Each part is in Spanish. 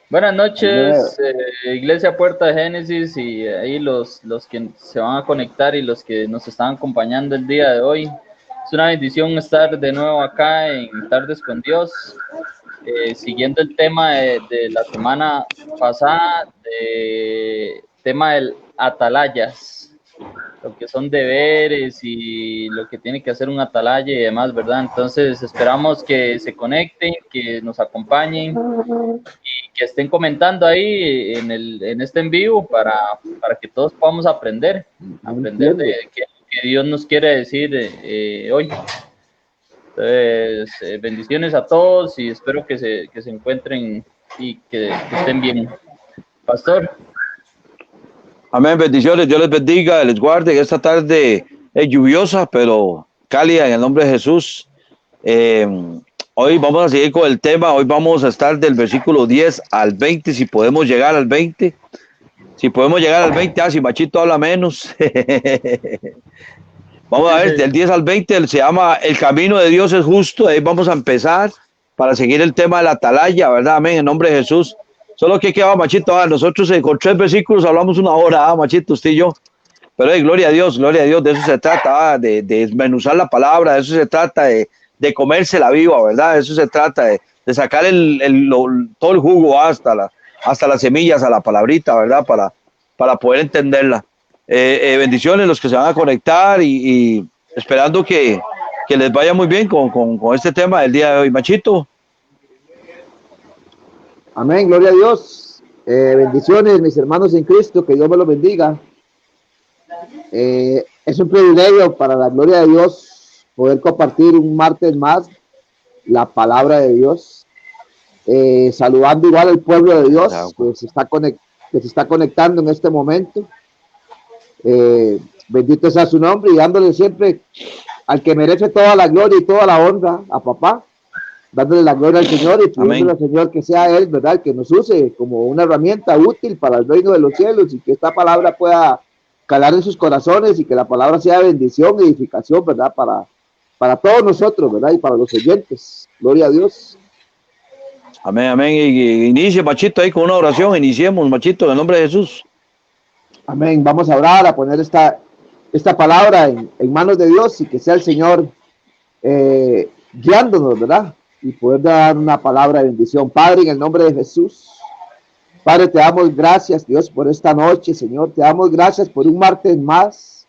Buenas Amén. noches, Iglesia Puerta de Génesis y ahí los que se van a conectar y los que nos están acompañando el día de hoy. Es una bendición estar de nuevo acá en Tardes con Dios, siguiendo el tema de la semana pasada, de tema del atalayas, lo que son deberes y lo que tiene que hacer un atalaya y demás, ¿verdad? Entonces esperamos que se conecten, que nos acompañen y que estén comentando ahí en este en vivo para que todos podamos No aprender de entiendo. qué que Dios nos quiere decir hoy. Entonces, bendiciones a todos y espero que se encuentren y que estén bien. Pastor. Amén, bendiciones, Dios les bendiga, les guarde. Esta tarde es lluviosa, pero cálida en el nombre de Jesús. Eh, Hoy vamos a seguir con el tema. Hoy vamos a estar del versículo 10 al 20, si podemos llegar al 20. Si podemos llegar al 20, si Machito habla menos. Vamos a ver, del 10 al 20 se llama El camino de Dios es justo. Ahí vamos a empezar para seguir el tema de la atalaya, ¿verdad? Amén, en nombre de Jesús. Solo que quedaba, Machito. Nosotros con 3 versículos hablamos una hora, Machito, usted y yo. Pero gloria a Dios, de eso se trata, de desmenuzar la palabra, de eso se trata, de comérsela viva, ¿verdad? De eso se trata, de sacar todo el jugo hasta las semillas a la palabrita, ¿verdad? Para poder entenderla. Bendiciones los que se van a conectar y esperando que les vaya muy bien con este tema del día de hoy. Machito. Amén, gloria a Dios. Bendiciones, mis hermanos en Cristo, que Dios me los bendiga. Es un privilegio para la gloria de Dios poder compartir un martes más la palabra de Dios. Saludando igual al pueblo de Dios que se está conectando en este momento. Bendito sea su nombre y dándole siempre al que merece toda la gloria y toda la honra, a papá, dándole la gloria al Señor y pidiéndole Amén. al Señor que sea Él, ¿verdad? Que nos use como una herramienta útil para el reino de los cielos y que esta palabra pueda calar en sus corazones y que la palabra sea bendición y edificación, ¿verdad? Para todos nosotros, ¿verdad? Y para los oyentes. Gloria a Dios. Amén, amén. Y inicie, Machito, ahí con una oración. Iniciemos, Machito, en el nombre de Jesús. Amén. Vamos a orar, a poner esta palabra en manos de Dios y que sea el Señor guiándonos, ¿verdad? Y poder dar una palabra de bendición. Padre, en el nombre de Jesús. Padre, te damos gracias, Dios, por esta noche, Señor. Te damos gracias por un martes más,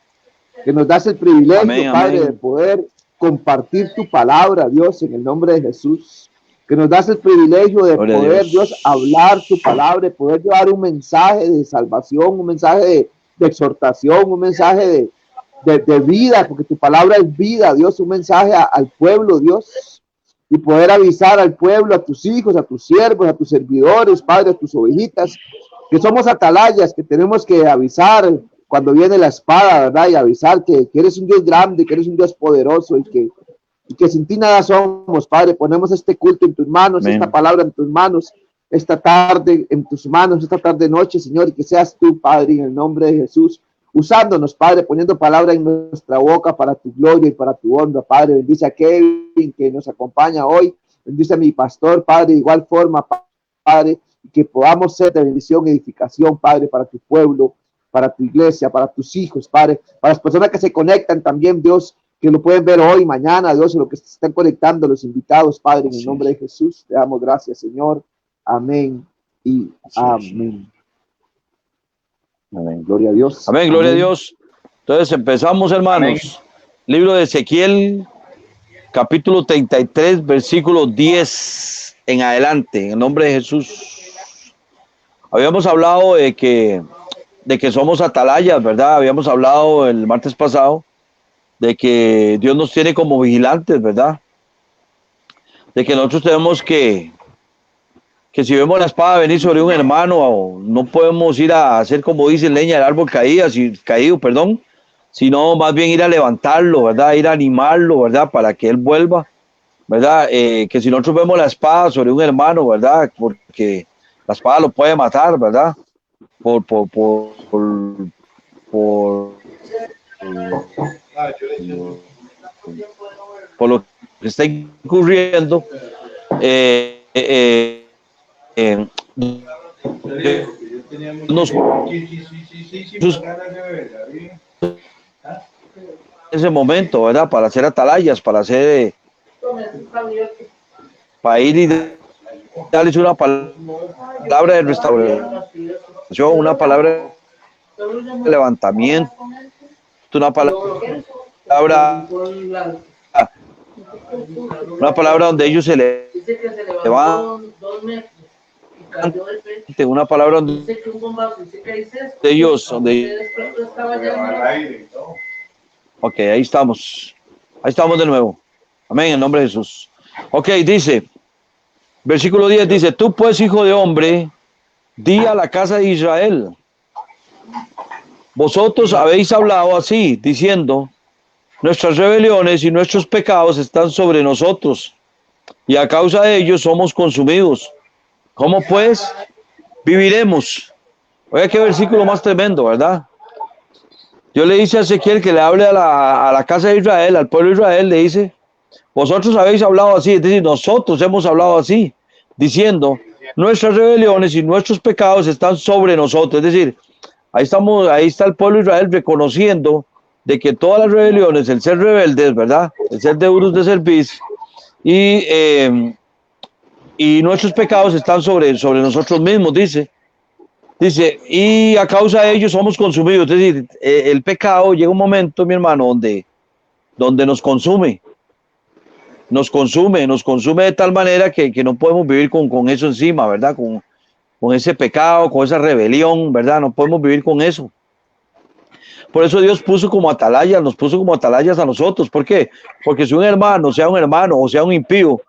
que nos das el privilegio, Amén, Padre, de amén. poder compartir tu palabra, Dios, en el nombre de Jesús. Que nos das el privilegio de Gloria a poder, Dios, hablar tu Dios. palabra, de poder llevar un mensaje de salvación, un mensaje de exhortación, un mensaje de vida, porque tu palabra es vida, Dios, un mensaje al pueblo, Dios, y poder avisar al pueblo, a tus hijos, a tus siervos, a tus servidores, Padre, a tus ovejitas, que somos atalayas, que tenemos que avisar cuando viene la espada, ¿verdad? Y avisar que eres un Dios grande, que eres un Dios poderoso y que sin ti nada somos, Padre. Ponemos este culto en tus manos, esta Amén. palabra en tus manos, esta tarde en tus manos, esta tarde noche, Señor, y que seas tú, Padre, en el nombre de Jesús, usándonos, Padre, poniendo palabra en nuestra boca para tu gloria y para tu honra, Padre. Bendice a Kevin que nos acompaña hoy, bendice a mi pastor, Padre, de igual forma, Padre, y que podamos ser de bendición y edificación, Padre, para tu pueblo, para tu iglesia, para tus hijos, Padre, para las personas que se conectan también, Dios, que lo pueden ver hoy, mañana, Dios, lo que se están conectando, los invitados, Padre, en el Así nombre es. de Jesús. Te damos gracias, Señor. Amén y Así es. amén. Amén. Gloria a Dios. Amén, gloria a Amén. Dios. Entonces empezamos, Amén. hermanos. Libro de Ezequiel, capítulo 33, versículo 10 en adelante, en el nombre de Jesús. Habíamos hablado de que somos atalayas, ¿verdad? Habíamos hablado el martes pasado de que Dios nos tiene como vigilantes, ¿verdad? De que nosotros tenemos que si vemos la espada venir sobre un hermano, no podemos ir a hacer como dice leña del árbol caído, perdón, sino más bien ir a levantarlo, ¿verdad? Ir a animarlo, ¿verdad? Para que él vuelva, ¿verdad? Que si nosotros vemos la espada sobre un hermano, ¿verdad? Porque la espada lo puede matar, ¿verdad? Por, por, por, por, por, por lo que está ocurriendo. eh, nos ese momento, ¿verdad? Para hacer atalayas, para ir y darles una palabra de restauración, una palabra de levantamiento, una palabra donde ellos se levanten, una palabra donde ellos, ok, ahí estamos de nuevo, amén, en el nombre de Jesús. Ok, dice, versículo 10 dice, tú pues, hijo de hombre, di a la casa de Israel, vosotros habéis hablado así, diciendo, nuestras rebeliones y nuestros pecados están sobre nosotros, y a causa de ellos somos consumidos. ¿Cómo pues viviremos? Oiga, qué versículo más tremendo, ¿verdad? Dios le dice a Ezequiel que le hable a la casa de Israel, al pueblo de Israel, le dice, vosotros habéis hablado así, es decir, nosotros hemos hablado así, diciendo, nuestras rebeliones y nuestros pecados están sobre nosotros. Es decir, ahí está el pueblo de Israel reconociendo de que todas las rebeliones, el ser rebeldes, ¿verdad? El ser deudos de cerviz y nuestros pecados están sobre nosotros mismos, dice, y a causa de ellos somos consumidos. Es decir, el pecado llega un momento, mi hermano, donde nos consume de tal manera que no podemos vivir con eso encima, ¿verdad? Con ese pecado, con esa rebelión, ¿verdad? No podemos vivir con eso. Por eso Dios nos puso como atalayas a nosotros. ¿Por qué? Porque si un hermano, sea un hermano o sea un impío,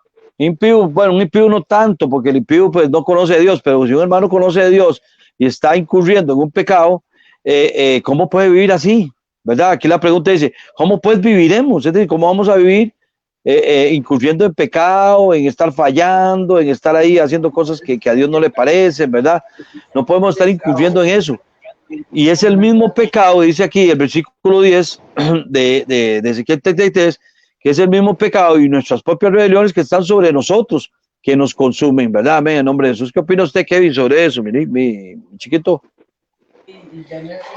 bueno, un impío no tanto, porque el impío pues no conoce a Dios, pero si un hermano conoce a Dios y está incurriendo en un pecado, ¿cómo puede vivir así? ¿Verdad? Aquí la pregunta dice, ¿cómo pues viviremos? Es decir, ¿cómo vamos a vivir incurriendo en pecado, en estar fallando, en estar ahí haciendo cosas que a Dios no le parecen, ¿verdad? No podemos estar incurriendo en eso. Y es el mismo pecado, dice aquí el versículo 10 de Ezequiel 33, que es el mismo pecado y nuestras propias rebeliones que están sobre nosotros, que nos consumen, ¿verdad? Amén, en nombre de Jesús. ¿Qué opina usted, Kevin, sobre eso, mi chiquito?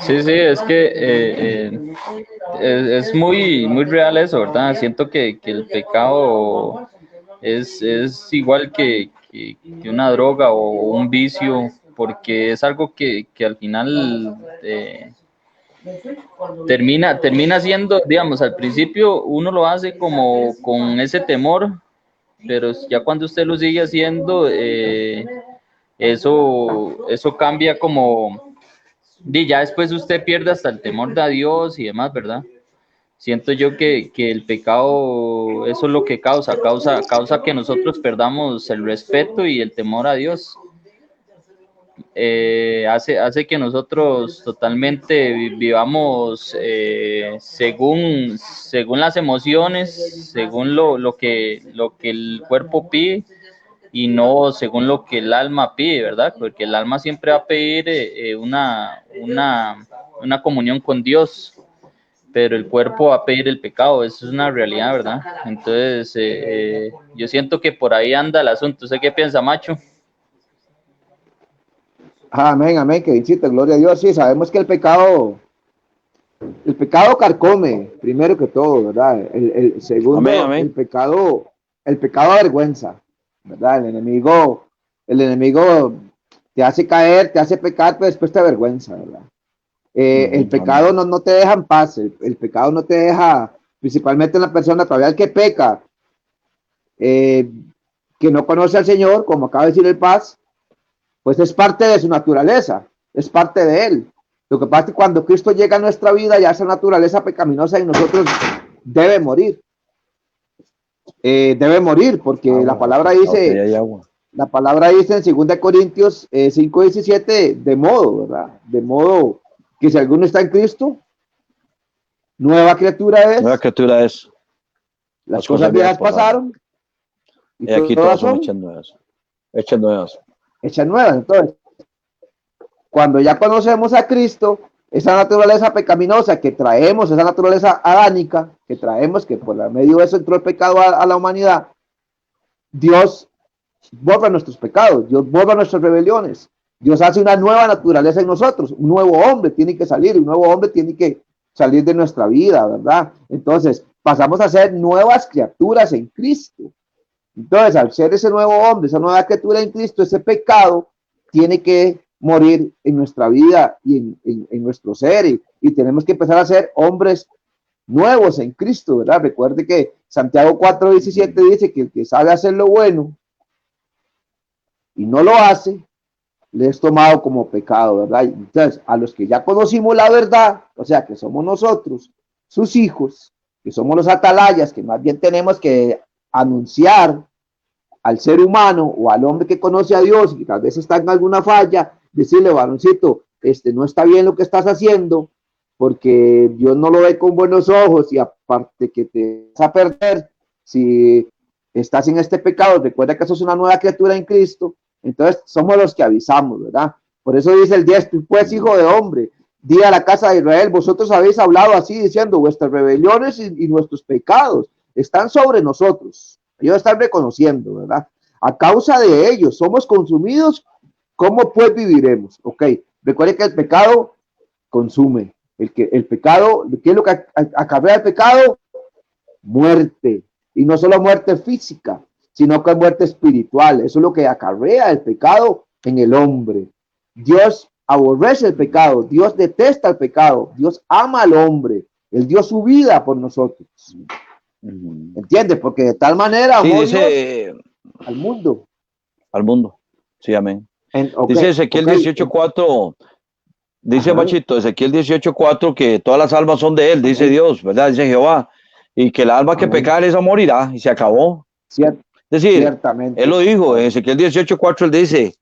Sí, es que es muy, muy real eso, ¿verdad? Siento que el pecado es igual que una droga o un vicio, porque es algo que al final termina siendo, digamos, al principio uno lo hace como con ese temor, pero ya cuando usted lo sigue haciendo, eso cambia como, ya después usted pierde hasta el temor de Dios y demás, ¿verdad? Siento yo que el pecado, eso es lo que causa que nosotros perdamos el respeto y el temor a Dios. Hace que nosotros totalmente vivamos según las emociones, según lo que el cuerpo pide y no según lo que el alma pide, ¿verdad? Porque el alma siempre va a pedir una comunión con Dios, pero el cuerpo va a pedir el pecado, eso es una realidad, ¿verdad? Entonces, yo siento que por ahí anda el asunto. ¿Usted qué piensa, Macho? Amén, amén, que visita, gloria a Dios. Sí, sabemos que el pecado carcome, primero que todo, ¿verdad? El segundo, amén, amén. El pecado avergüenza, ¿verdad? El enemigo te hace caer, te hace pecar, pero después te avergüenza, ¿verdad? El pecado no te deja en paz, el pecado no te deja, principalmente en la persona, todavía el que peca, que no conoce al Señor, como acaba de decir el Paz, pues es parte de su naturaleza, es parte de él. Lo que pasa es que cuando Cristo llega a nuestra vida, ya esa naturaleza pecaminosa en nosotros debe morir. Debe morir, porque la palabra dice, en 2 Corintios 5:17, de modo, ¿verdad? De modo que si alguno está en Cristo, nueva criatura es. Las cosas viejas pasaron. Y aquí todas son hechas nuevas. Hechas nuevas. Entonces, cuando ya conocemos a Cristo, esa naturaleza pecaminosa que traemos, esa naturaleza adánica que traemos, que por medio de eso entró el pecado a la humanidad, Dios borra nuestros pecados, Dios borra nuestras rebeliones, Dios hace una nueva naturaleza en nosotros, un nuevo hombre tiene que salir, un nuevo hombre tiene que salir de nuestra vida, ¿verdad? Entonces, pasamos a ser nuevas criaturas en Cristo. Entonces, al ser ese nuevo hombre, esa nueva criatura en Cristo, ese pecado tiene que morir en nuestra vida y en nuestro ser, y tenemos que empezar a ser hombres nuevos en Cristo, ¿verdad? Recuerde que Santiago 4:17 dice que el que sabe hacer lo bueno y no lo hace, le es tomado como pecado, ¿verdad? Entonces, a los que ya conocimos la verdad, o sea, que somos nosotros, sus hijos, que somos los atalayas, que más bien tenemos que anunciar al ser humano o al hombre que conoce a Dios y que tal vez está en alguna falla, decirle, varoncito, no está bien lo que estás haciendo, porque Dios no lo ve con buenos ojos, y aparte que te vas a perder si estás en este pecado. Recuerda que sos una nueva criatura en Cristo. Entonces somos los que avisamos, ¿verdad? Por eso dice el 10, tú pues, hijo de hombre, di a la casa de Israel, vosotros habéis hablado así, diciendo, vuestras rebeliones y nuestros pecados están sobre nosotros. Ellos están reconociendo, ¿verdad? A causa de ellos somos consumidos, ¿cómo pues viviremos? Ok, recuerde que el pecado consume. El pecado, ¿qué es lo que acarrea el pecado? Muerte. Y no solo muerte física, sino que muerte espiritual. Eso es lo que acarrea el pecado en el hombre. Dios aborrece el pecado, Dios detesta el pecado, Dios ama al hombre, Él dio su vida por nosotros. ¿Entiendes? Porque de tal manera Sí, amó dice Dios al mundo. al mundo. Sí, amén. Okay, Dice Ezequiel 18:4, dice ajá, Machito, Ezequiel 18:4 que todas las almas son de él, dice amén, Dios, ¿verdad? Dice Jehová, y que el alma que amén. pecare esa morirá, y se acabó. Es decir, Ciertamente. él lo dijo, en Ezequiel 18:4 él dice,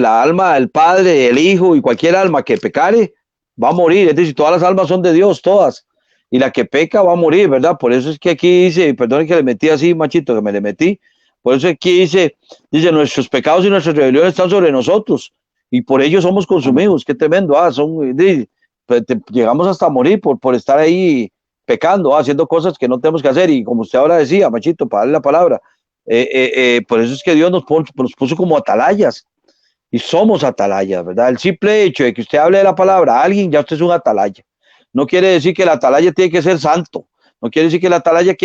la alma, el Padre, el Hijo y cualquier alma que pecare va a morir. Es decir, todas las almas son de Dios, todas. Y la que peca va a morir, ¿verdad? Por eso es que aquí dice, perdón que le metí así, Machito, que me le metí. Por eso aquí dice, nuestros pecados y nuestras rebeliones están sobre nosotros y por ello somos consumidos. Qué tremendo, llegamos hasta morir por estar ahí pecando, haciendo cosas que no tenemos que hacer. Y como usted ahora decía, Machito, para darle la palabra, por eso es que Dios nos puso como atalayas, y somos atalayas, ¿verdad? El simple hecho de que usted hable de la palabra a alguien, ya usted es un atalaya. No quiere decir que el atalaya tiene que ser santo, no quiere decir que el atalaya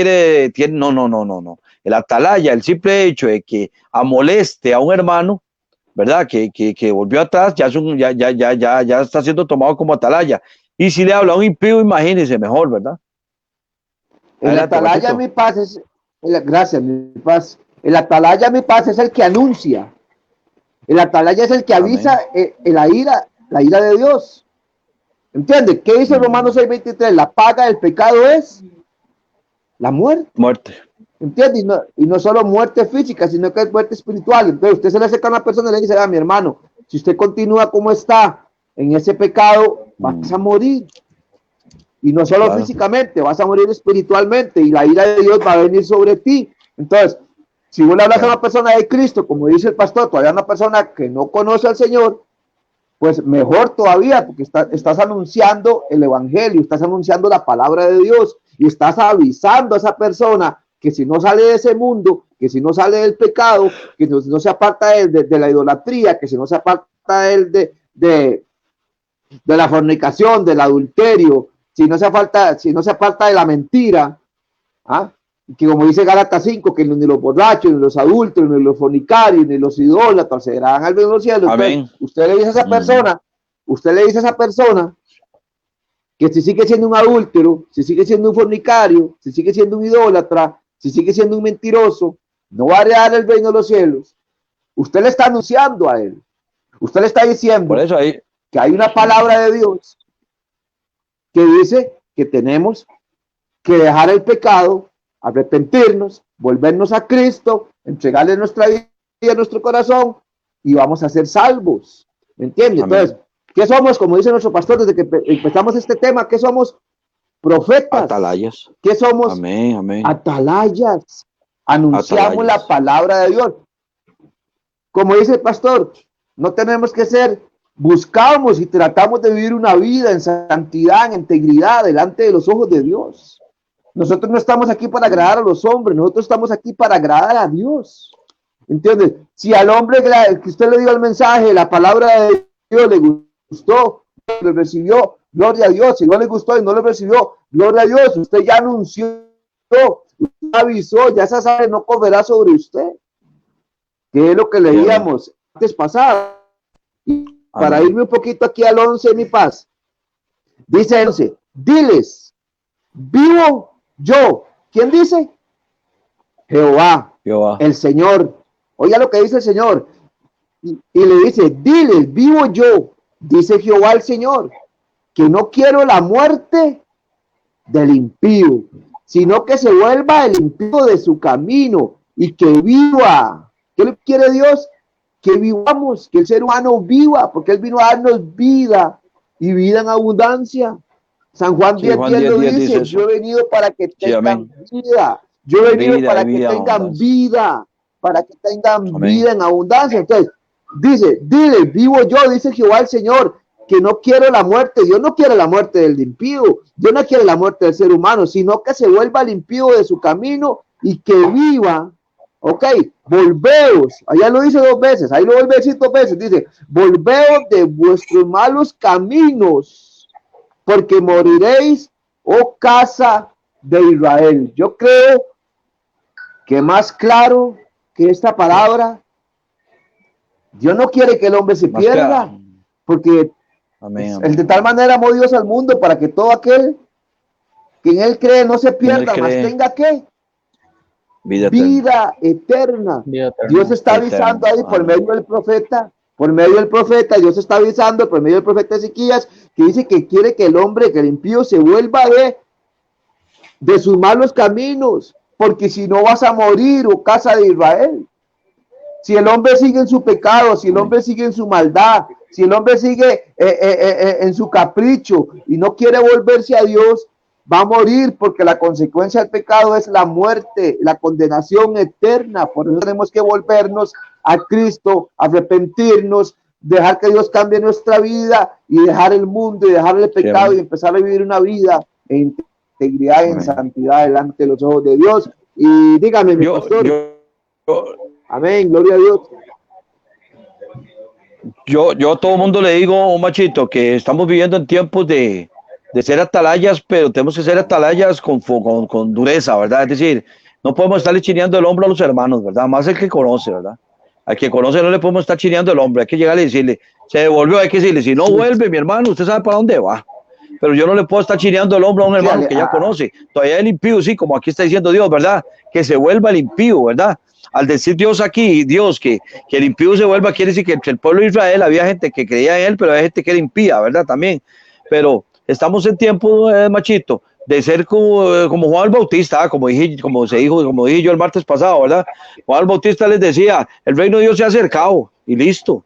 no. El atalaya, el simple hecho de que amoleste a un hermano, ¿verdad? Que volvió atrás, ya está siendo tomado como atalaya. Y si le habla a un impío, imagínese mejor, ¿verdad? El Adelante, atalaya, Machito. mi paz, gracias, mi paz. El atalaya, mi paz, es el que anuncia. El atalaya es el que avisa la ira de Dios. ¿Entiendes? ¿Qué dice Romanos 6:23? La paga del pecado es la muerte. Muerte. ¿Entiendes? Y no solo muerte física, sino que es muerte espiritual. Entonces usted se le acerca a una persona y le dice, mi hermano, si usted continúa como está en ese pecado, vas a morir. Y no solo físicamente, vas a morir espiritualmente y la ira de Dios va a venir sobre ti. Entonces, si vos le hablas a una persona de Cristo, como dice el pastor, todavía una persona que no conoce al Señor, pues mejor todavía, porque estás anunciando el evangelio, estás anunciando la palabra de Dios y estás avisando a esa persona que si no sale de ese mundo, que si no sale del pecado, que no se aparta de la idolatría, que si no se aparta de la fornicación, del adulterio, si no se aparta de la mentira, que como dice Gálatas 5, que ni los borrachos, ni los adultos, ni los fornicarios, ni los idólatras se serán al reino de los cielos. Entonces, usted le dice a esa persona, que si sigue siendo un adúltero, si sigue siendo un fornicario, si sigue siendo un idólatra, si sigue siendo un mentiroso, no va a heredar el reino de los cielos. Usted le está anunciando a él. Usted le está diciendo por eso que hay una palabra de Dios que dice que tenemos que dejar el pecado, arrepentirnos, volvernos a Cristo, entregarle nuestra vida, nuestro corazón, y vamos a ser salvos. ¿Me entiendes? Entonces, ¿qué somos? Como dice nuestro pastor desde que empezamos este tema, ¿qué somos? Profetas. Atalayas. ¿Qué somos? Amén. Atalayas. Anunciamos la palabra de Dios. Como dice el pastor, no tenemos que ser, buscamos y tratamos de vivir una vida en santidad, en integridad, delante de los ojos de Dios. Nosotros no estamos aquí para agradar a los hombres, nosotros estamos aquí para agradar a Dios. ¿Entiendes? Si al hombre que usted le dio el mensaje, la palabra de Dios le gustó, le recibió, gloria a Dios. Si no le gustó y no le recibió, gloria a Dios. Usted ya anunció, usted avisó, ya esa sabe no correrá sobre usted. Que es lo que leíamos antes pasado. Y para irme un poquito aquí al 11, mi paz. Dice el 11, diles, vivo yo. ¿Quién dice? Jehová, el Señor. Oiga lo que dice el Señor. Y le dice, diles, vivo yo, dice Jehová el Señor, que no quiero la muerte del impío, sino que se vuelva el impío de su camino y que viva. ¿Qué le quiere Dios? Que vivamos, que el ser humano viva, porque Él vino a darnos vida y vida en abundancia. San Juan 10:10 lo dice, yo he venido para que tengan vida. Yo he venido para que tengan vida, para que tengan vida en abundancia. Entonces, dice, dile, vivo yo, dice Jehová el Señor, que no quiero la muerte. Dios no quiere la muerte del impío, Dios no quiere la muerte del ser humano, sino que se vuelva el impío de su camino y que viva. Ok, volveos, allá lo dice 2 veces, ahí lo vuelve a decir 2 veces, dice, volveos de vuestros malos caminos, porque moriréis, oh casa de Israel. Yo creo que más claro que esta palabra, Dios no quiere que el hombre se pierda, porque el de tal manera amó Dios al mundo para que todo aquel que en él cree no se pierda, mas tenga que vida eterna. Dios está avisando ahí por medio del profeta, Dios está avisando por medio del profeta Ezequías, que dice que quiere que el hombre, que el impío se vuelva de sus malos caminos, porque si no vas a morir, oh casa de Israel. Si el hombre sigue en su pecado, si el hombre sigue en su maldad, si el hombre sigue en su capricho y no quiere volverse a Dios, va a morir, porque la consecuencia del pecado es la muerte, la condenación eterna. Por eso tenemos que volvernos a Cristo, arrepentirnos, dejar que Dios cambie nuestra vida y dejar el mundo y dejar el pecado y empezar a vivir una vida en integridad y en santidad delante de los ojos de Dios. Y dígame, mi pastor. Amén, gloria a Dios. Yo a todo el mundo le digo, un machito, que estamos viviendo en tiempos de ser atalayas, pero tenemos que ser atalayas con dureza, ¿verdad? Es decir, no podemos estarle chineando el hombro a los hermanos, ¿verdad? Más el que conoce, ¿verdad? Al que conoce no le podemos estar chineando el hombro, hay que llegarle y decirle, se devolvió, hay que decirle, si no vuelve, mi hermano, usted sabe para dónde va. Pero yo no le puedo estar chineando el hombro a un hermano que ya conoce. Todavía el impío, sí, como aquí está diciendo Dios, ¿verdad? Que se vuelva el impío, ¿verdad? Al decir Dios aquí, Dios, que el impío se vuelva, quiere decir que entre el pueblo de Israel había gente que creía en él, pero había gente que era impía, ¿verdad? También. Pero estamos en tiempo, machito, de ser como Juan el Bautista, como dije yo el martes pasado, ¿verdad? Juan el Bautista les decía, el reino de Dios se ha acercado, y listo,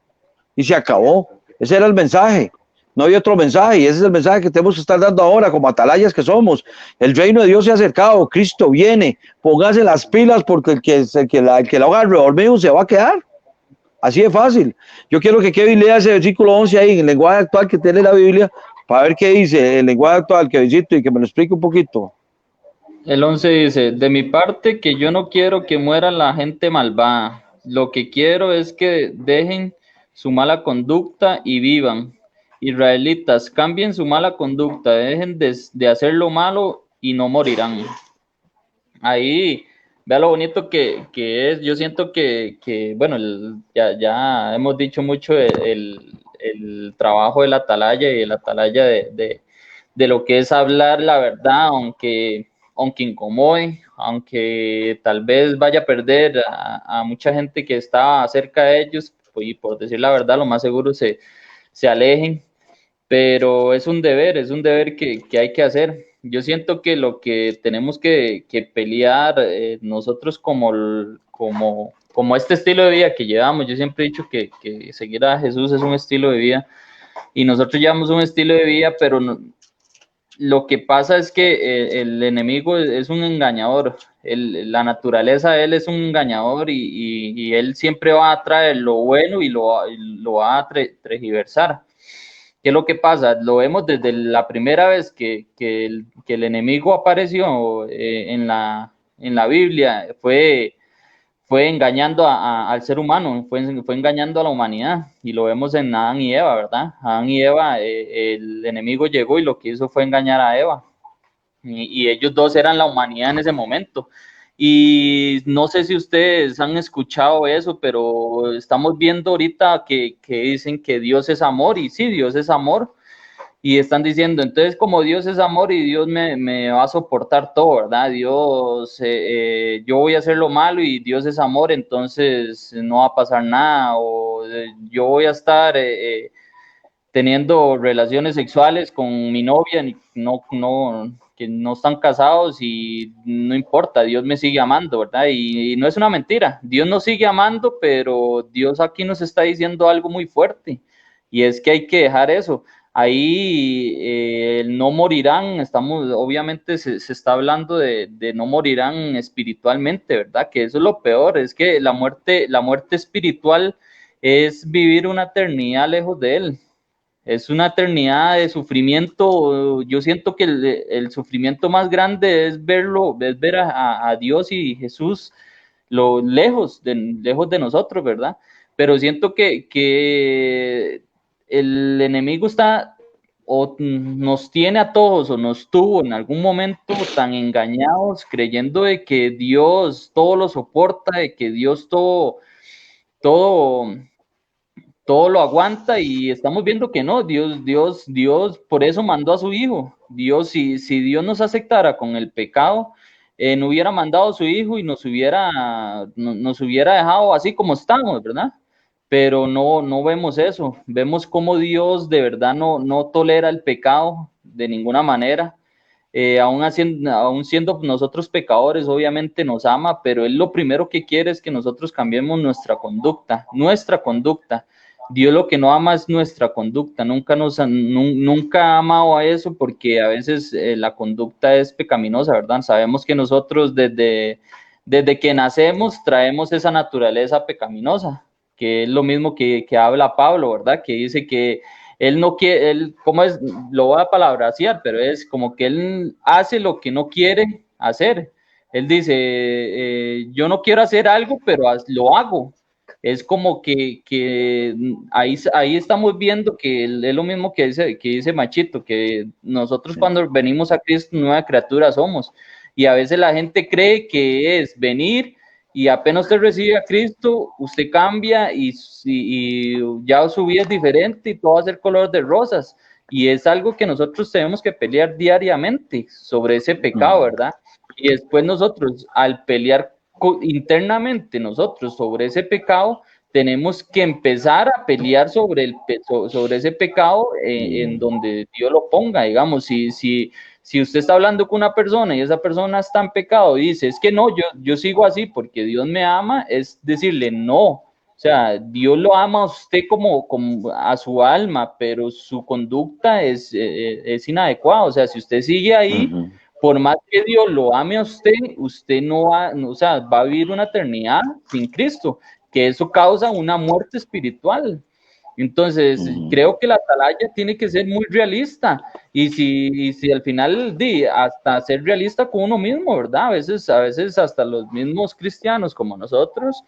y se acabó. Ese era el mensaje. No hay otro mensaje, y ese es el mensaje que tenemos que estar dando ahora, como atalayas que somos. El reino de Dios se ha acercado, Cristo viene, póngase las pilas, porque el que lo haga alrededor mío se va a quedar. Así de fácil. Yo quiero que Kevin lea ese versículo 11 ahí, en el lenguaje actual que tiene la Biblia, para ver qué dice el lenguaje actual, que visito, y que me lo explique un poquito. El 11 dice, de mi parte que yo no quiero que muera la gente malvada, lo que quiero es que dejen su mala conducta y vivan. Israelitas, cambien su mala conducta, dejen de hacer lo malo y no morirán. Ahí, vea lo bonito que es. Yo siento que bueno, ya hemos dicho mucho el trabajo del atalaya y el atalaya de lo que es hablar la verdad, aunque incomode, aunque tal vez vaya a perder a mucha gente que está cerca de ellos, y por decir la verdad, lo más seguro se alejen, pero es un deber que hay que hacer. Yo siento que lo que tenemos que pelear nosotros como este estilo de vida que llevamos, yo siempre he dicho que seguir a Jesús es un estilo de vida, y nosotros llevamos un estilo de vida, pero no, lo que pasa es que el enemigo es un engañador, la naturaleza de él es un engañador, y él siempre va a traer lo bueno y lo va a tergiversar. ¿Qué es lo que pasa? Lo vemos desde la primera vez que el enemigo apareció en la Biblia, fue fue engañando al ser humano, fue engañando a la humanidad, y lo vemos en Adán y Eva, ¿verdad? Adán y Eva, el enemigo llegó y lo que hizo fue engañar a Eva, y ellos dos eran la humanidad en ese momento. Y no sé si ustedes han escuchado eso, pero estamos viendo ahorita que dicen que Dios es amor, y sí, Dios es amor, y están diciendo, entonces como Dios es amor y Dios me va a soportar todo, ¿verdad? Dios, yo voy a hacer lo malo y Dios es amor, entonces no va a pasar nada, o yo voy a estar teniendo relaciones sexuales con mi novia, que no están casados, y no importa, Dios me sigue amando, ¿verdad? Y no es una mentira, Dios nos sigue amando, pero Dios aquí nos está diciendo algo muy fuerte, y es que hay que dejar eso. Ahí no morirán, obviamente se está hablando de no morirán espiritualmente, ¿verdad? Que eso es lo peor, es que la muerte espiritual es vivir una eternidad lejos de Él. Es una eternidad de sufrimiento. Yo siento que el sufrimiento más grande es ver a Dios y Jesús lejos de nosotros, ¿verdad? Pero siento que el enemigo está, o nos tiene a todos, o nos tuvo en algún momento tan engañados, creyendo de que Dios todo lo soporta, de que Dios todo todo lo aguanta, y estamos viendo que no, Dios por eso mandó a su hijo. Dios, si Dios nos aceptara con el pecado, no hubiera mandado a su hijo y nos hubiera dejado así como estamos, ¿verdad? Pero no vemos eso, vemos cómo Dios de verdad no tolera el pecado de ninguna manera. Aún siendo nosotros pecadores, obviamente nos ama, pero Él lo primero que quiere es que nosotros cambiemos nuestra conducta. Dios lo que no ama es nuestra conducta, nunca ha amado a eso, porque a veces la conducta es pecaminosa, ¿verdad? Sabemos que nosotros desde que nacemos traemos esa naturaleza pecaminosa, que es lo mismo que habla Pablo, ¿verdad? Que dice que él no quiere, ¿cómo es? Lo voy a palabraciar, pero es como que él hace lo que no quiere hacer. Él dice, yo no quiero hacer algo, pero lo hago. Es como que ahí estamos viendo que es lo mismo que dice Machito, que nosotros cuando venimos a Cristo, nueva criatura somos. Y a veces la gente cree que es venir y apenas usted recibe a Cristo, usted cambia y ya su vida es diferente y todo va a ser color de rosas. Y es algo que nosotros tenemos que pelear diariamente sobre ese pecado, ¿verdad? Y después nosotros, al pelear internamente nosotros sobre ese pecado, tenemos que empezar a pelear sobre ese pecado en donde Dios lo ponga, digamos. Si usted está hablando con una persona y esa persona está en pecado y dice, es que no, yo sigo así porque Dios me ama, es decirle no. O sea, Dios lo ama a usted como a su alma, pero su conducta es inadecuada. O sea, si usted sigue ahí, por más que Dios lo ame a usted, usted o sea, va a vivir una eternidad sin Cristo, que eso causa una muerte espiritual. Entonces, creo que la atalaya tiene que ser muy realista, y si al final hasta ser realista con uno mismo, ¿verdad? A veces hasta los mismos cristianos como nosotros,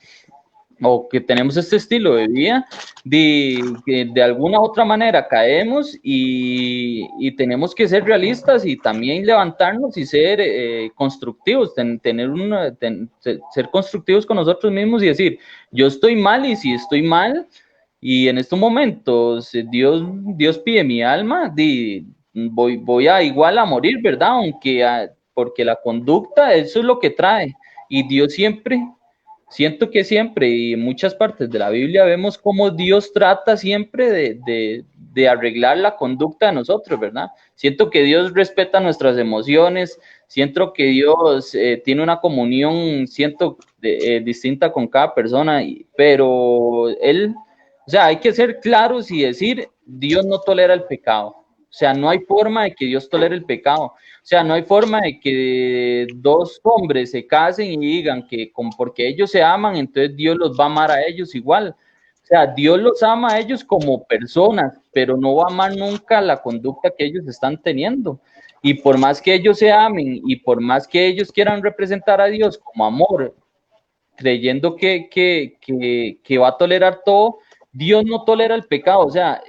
o que tenemos este estilo de vida, de alguna otra manera caemos, y tenemos que ser realistas y también levantarnos y ser constructivos, ser constructivos con nosotros mismos y decir, yo estoy mal, y si estoy mal, y en estos momentos Dios pide mi alma, voy a igual a morir, ¿verdad? Porque la conducta, eso es lo que trae, y Dios siento que siempre, y en muchas partes de la Biblia vemos cómo Dios trata siempre de arreglar la conducta de nosotros, ¿verdad? Siento que Dios respeta nuestras emociones, siento que Dios tiene una comunión, distinta con cada persona, pero o sea, hay que ser claros y decir, Dios no tolera el pecado. O sea, no hay forma de que Dios tolere el pecado. O sea, no hay forma de que dos hombres se casen y digan que porque ellos se aman, entonces Dios los va a amar a ellos igual. O sea, Dios los ama a ellos como personas, pero no va a amar nunca la conducta que ellos están teniendo. Y por más que ellos se amen y por más que ellos quieran representar a Dios como amor, creyendo que va a tolerar todo. Dios no tolera el pecado, o sea,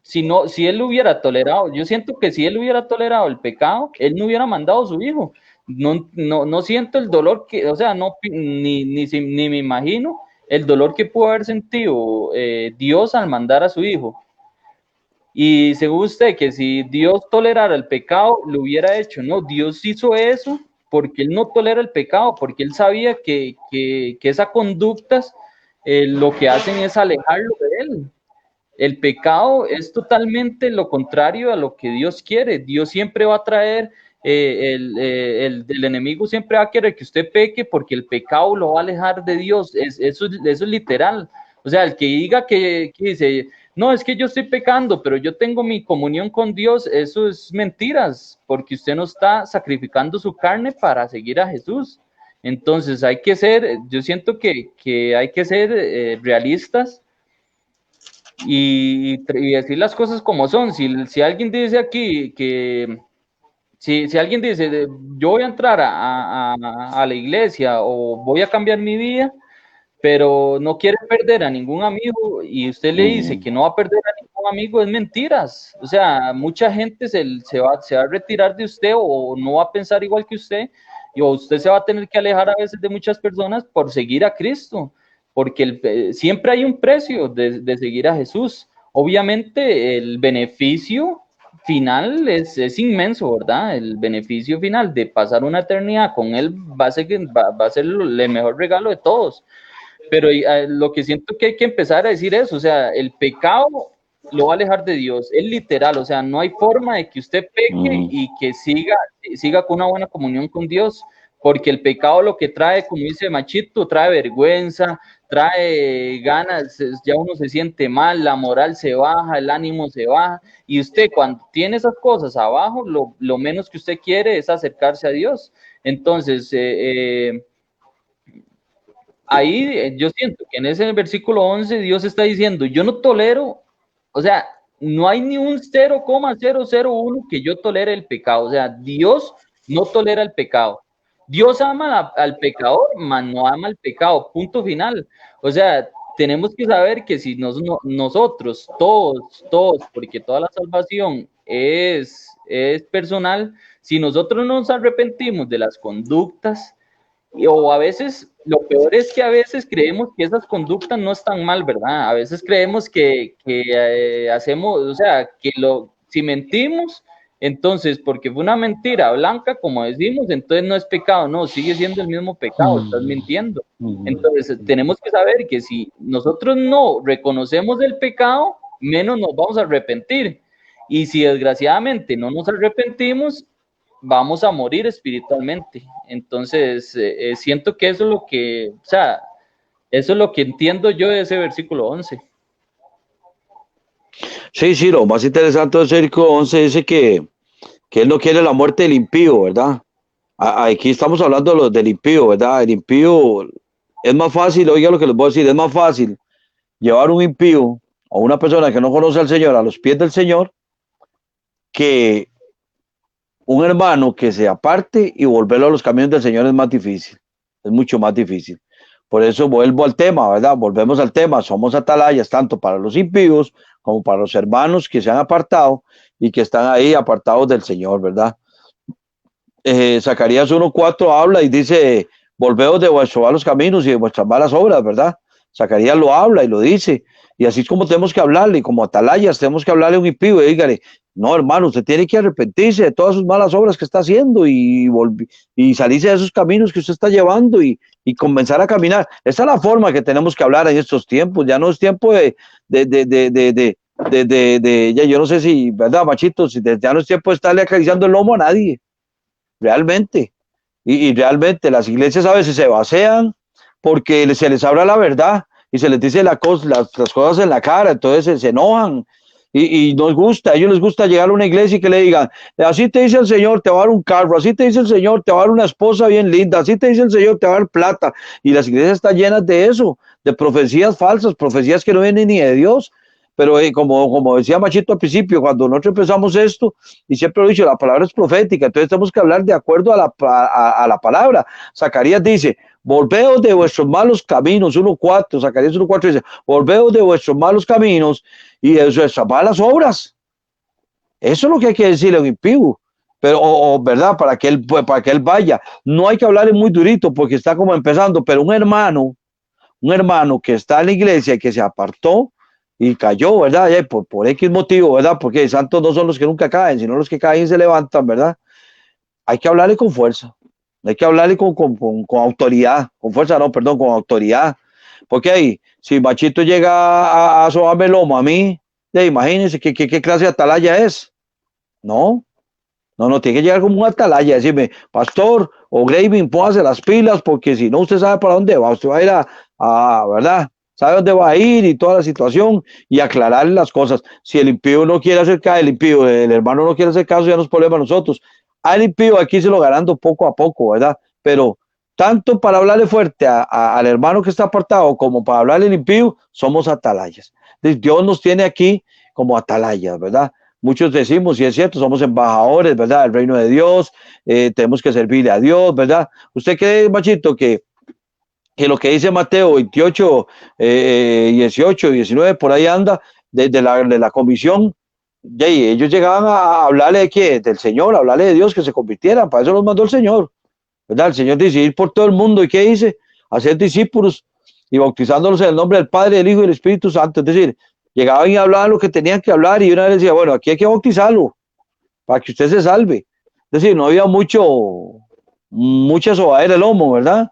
si él hubiera tolerado, yo siento que si él hubiera tolerado el pecado, él no hubiera mandado a su hijo. No siento el dolor que, o sea, ni me imagino el dolor que pudo haber sentido Dios al mandar a su hijo. Y según usted, que si Dios tolerara el pecado, lo hubiera hecho. No, Dios hizo eso porque Él no tolera el pecado, porque Él sabía que esas conductas lo que hacen es alejarlo de Él. El pecado es totalmente lo contrario a lo que Dios quiere. Dios siempre va a traer, el enemigo siempre va a querer que usted peque porque el pecado lo va a alejar de Dios. Eso es literal. O sea, el que diga que dice, no, es que yo estoy pecando, pero yo tengo mi comunión con Dios, eso es mentiras, porque usted no está sacrificando su carne para seguir a Jesús. Entonces hay que ser, yo siento que hay que ser realistas y decir las cosas como son. Si alguien dice aquí que, si alguien dice, yo voy a entrar a la iglesia o voy a cambiar mi vida, pero no quiere perder a ningún amigo y usted le dice que no va a perder a ningún amigo, es mentiras. O sea, mucha gente se va a retirar de usted o no va a pensar igual que usted, y usted se va a tener que alejar a veces de muchas personas por seguir a Cristo, porque siempre hay un precio de seguir a Jesús. Obviamente el beneficio final es inmenso, ¿verdad? El beneficio final de pasar una eternidad con Él va a ser el mejor regalo de todos. Pero lo que siento que hay que empezar a decir es, o sea, el pecado lo va a alejar de Dios, es literal, o sea, no hay forma de que usted peque y que siga con una buena comunión con Dios, porque el pecado lo que trae, como dice Machito, trae vergüenza, trae ganas, ya uno se siente mal, la moral se baja, el ánimo se baja, y usted cuando tiene esas cosas abajo, lo menos que usted quiere es acercarse a Dios. Entonces, ahí yo siento que en ese versículo 11 Dios está diciendo, yo no tolero, o sea, no hay ni un 0,001 que yo tolere el pecado, o sea, Dios no tolera el pecado. Dios ama al pecador, mas no ama al pecado, punto final. O sea, tenemos que saber que si nosotros, todos, porque toda la salvación es personal, si nosotros nos arrepentimos de las conductas, o a veces, lo peor es que a veces creemos que esas conductas no están mal, ¿verdad? A veces creemos que hacemos, o sea, si mentimos, entonces, porque fue una mentira blanca, como decimos, entonces no es pecado, no, sigue siendo el mismo pecado, estás mintiendo. Entonces, tenemos que saber que si nosotros no reconocemos el pecado, menos nos vamos a arrepentir. Y si desgraciadamente no nos arrepentimos, vamos a morir espiritualmente. Entonces, siento que eso es lo que, o sea, eso es lo que entiendo yo de ese versículo 11. Sí, lo más interesante del versículo 11 dice que Él no quiere la muerte del impío, ¿verdad? Aquí estamos hablando del impío, ¿verdad? El impío es más fácil, oiga lo que les voy a decir, es más fácil llevar un impío o una persona que no conoce al Señor a los pies del Señor que un hermano que se aparte y volverlo a los caminos del Señor es más difícil, es mucho más difícil. Por eso vuelvo al tema, ¿verdad? Volvemos al tema, somos atalayas tanto para los impíos como para los hermanos que se han apartado y que están ahí apartados del Señor, ¿verdad? Zacarías 1:4 habla y dice, volveos de vuestros malos caminos y de vuestras malas obras, ¿verdad? Zacarías lo habla y lo dice, y así es como tenemos que hablarle, como atalayas tenemos que hablarle a un impío y dígale, no hermano, usted tiene que arrepentirse de todas sus malas obras que está haciendo y salirse de esos caminos que usted está llevando y comenzar a caminar. Esa es la forma que tenemos que hablar en estos tiempos, ya no es tiempo ya yo no sé si, ¿verdad, Machito? Ya no es tiempo de estarle acariciando el lomo a nadie, realmente. Y realmente las iglesias a veces se vacían porque se les habla la verdad y se les dice las cosas en la cara, entonces se enojan y nos gusta, a ellos les gusta llegar a una iglesia y que le digan, así te dice el Señor, te va a dar un carro, así te dice el Señor, te va a dar una esposa bien linda, así te dice el Señor, te va a dar plata, y las iglesias están llenas de eso, de profecías falsas, profecías que no vienen ni de Dios. Pero como decía Machito al principio, cuando nosotros empezamos esto, y siempre lo he dicho, la palabra es profética, entonces tenemos que hablar de acuerdo a la palabra. Zacarías dice, volveos de vuestros malos caminos, 1:4, Zacarías 1:4 dice, volveos de vuestros malos caminos y de vuestras malas obras. Eso es lo que hay que decirle a un impío, pero, ¿verdad? Para que él vaya. No hay que hablarle muy durito porque está como empezando, pero un hermano que está en la iglesia y que se apartó y cayó, ¿verdad? Y por X motivo, ¿verdad? Porque santos no son los que nunca caen, sino los que caen y se levantan, ¿verdad? Hay que hablarle con fuerza, hay que hablarle con autoridad, con fuerza no, perdón, con autoridad, porque ahí, si Machito llega a sobarme el lomo a mí, imagínense qué clase de atalaya es. No, tiene que llegar como un atalaya, decirme, pastor o Graving, póngase las pilas, porque si no, usted sabe para dónde va, usted va a ir ¿verdad? Sabe dónde va a ir y toda la situación y aclararle las cosas. Si el impío no quiere hacer caso, el hermano no quiere hacer caso, ya no es problema de nosotros. Al impío aquí se lo ganando poco a poco, ¿verdad? Pero tanto para hablarle fuerte al hermano que está apartado como para hablarle al impío, somos atalayas. Entonces, Dios nos tiene aquí como atalayas, ¿verdad? Muchos decimos, y es cierto, somos embajadores, ¿verdad? Del reino de Dios, tenemos que servirle a Dios, ¿verdad? ¿Usted cree, Machito, que lo que dice Mateo 28, 18, 19, por ahí anda, de la comisión, ellos llegaban a hablarle de qué, del Señor, a hablarle de Dios, que se convirtieran, para eso los mandó el Señor, ¿verdad? El Señor dice ir por todo el mundo, ¿y qué dice? Hacer discípulos y bautizándolos en el nombre del Padre, del Hijo y del Espíritu Santo. Es decir, llegaban y hablaban lo que tenían que hablar y una vez decía, bueno, aquí hay que bautizarlo para que usted se salve. Es decir, no había mucha sobadera el lomo, ¿verdad?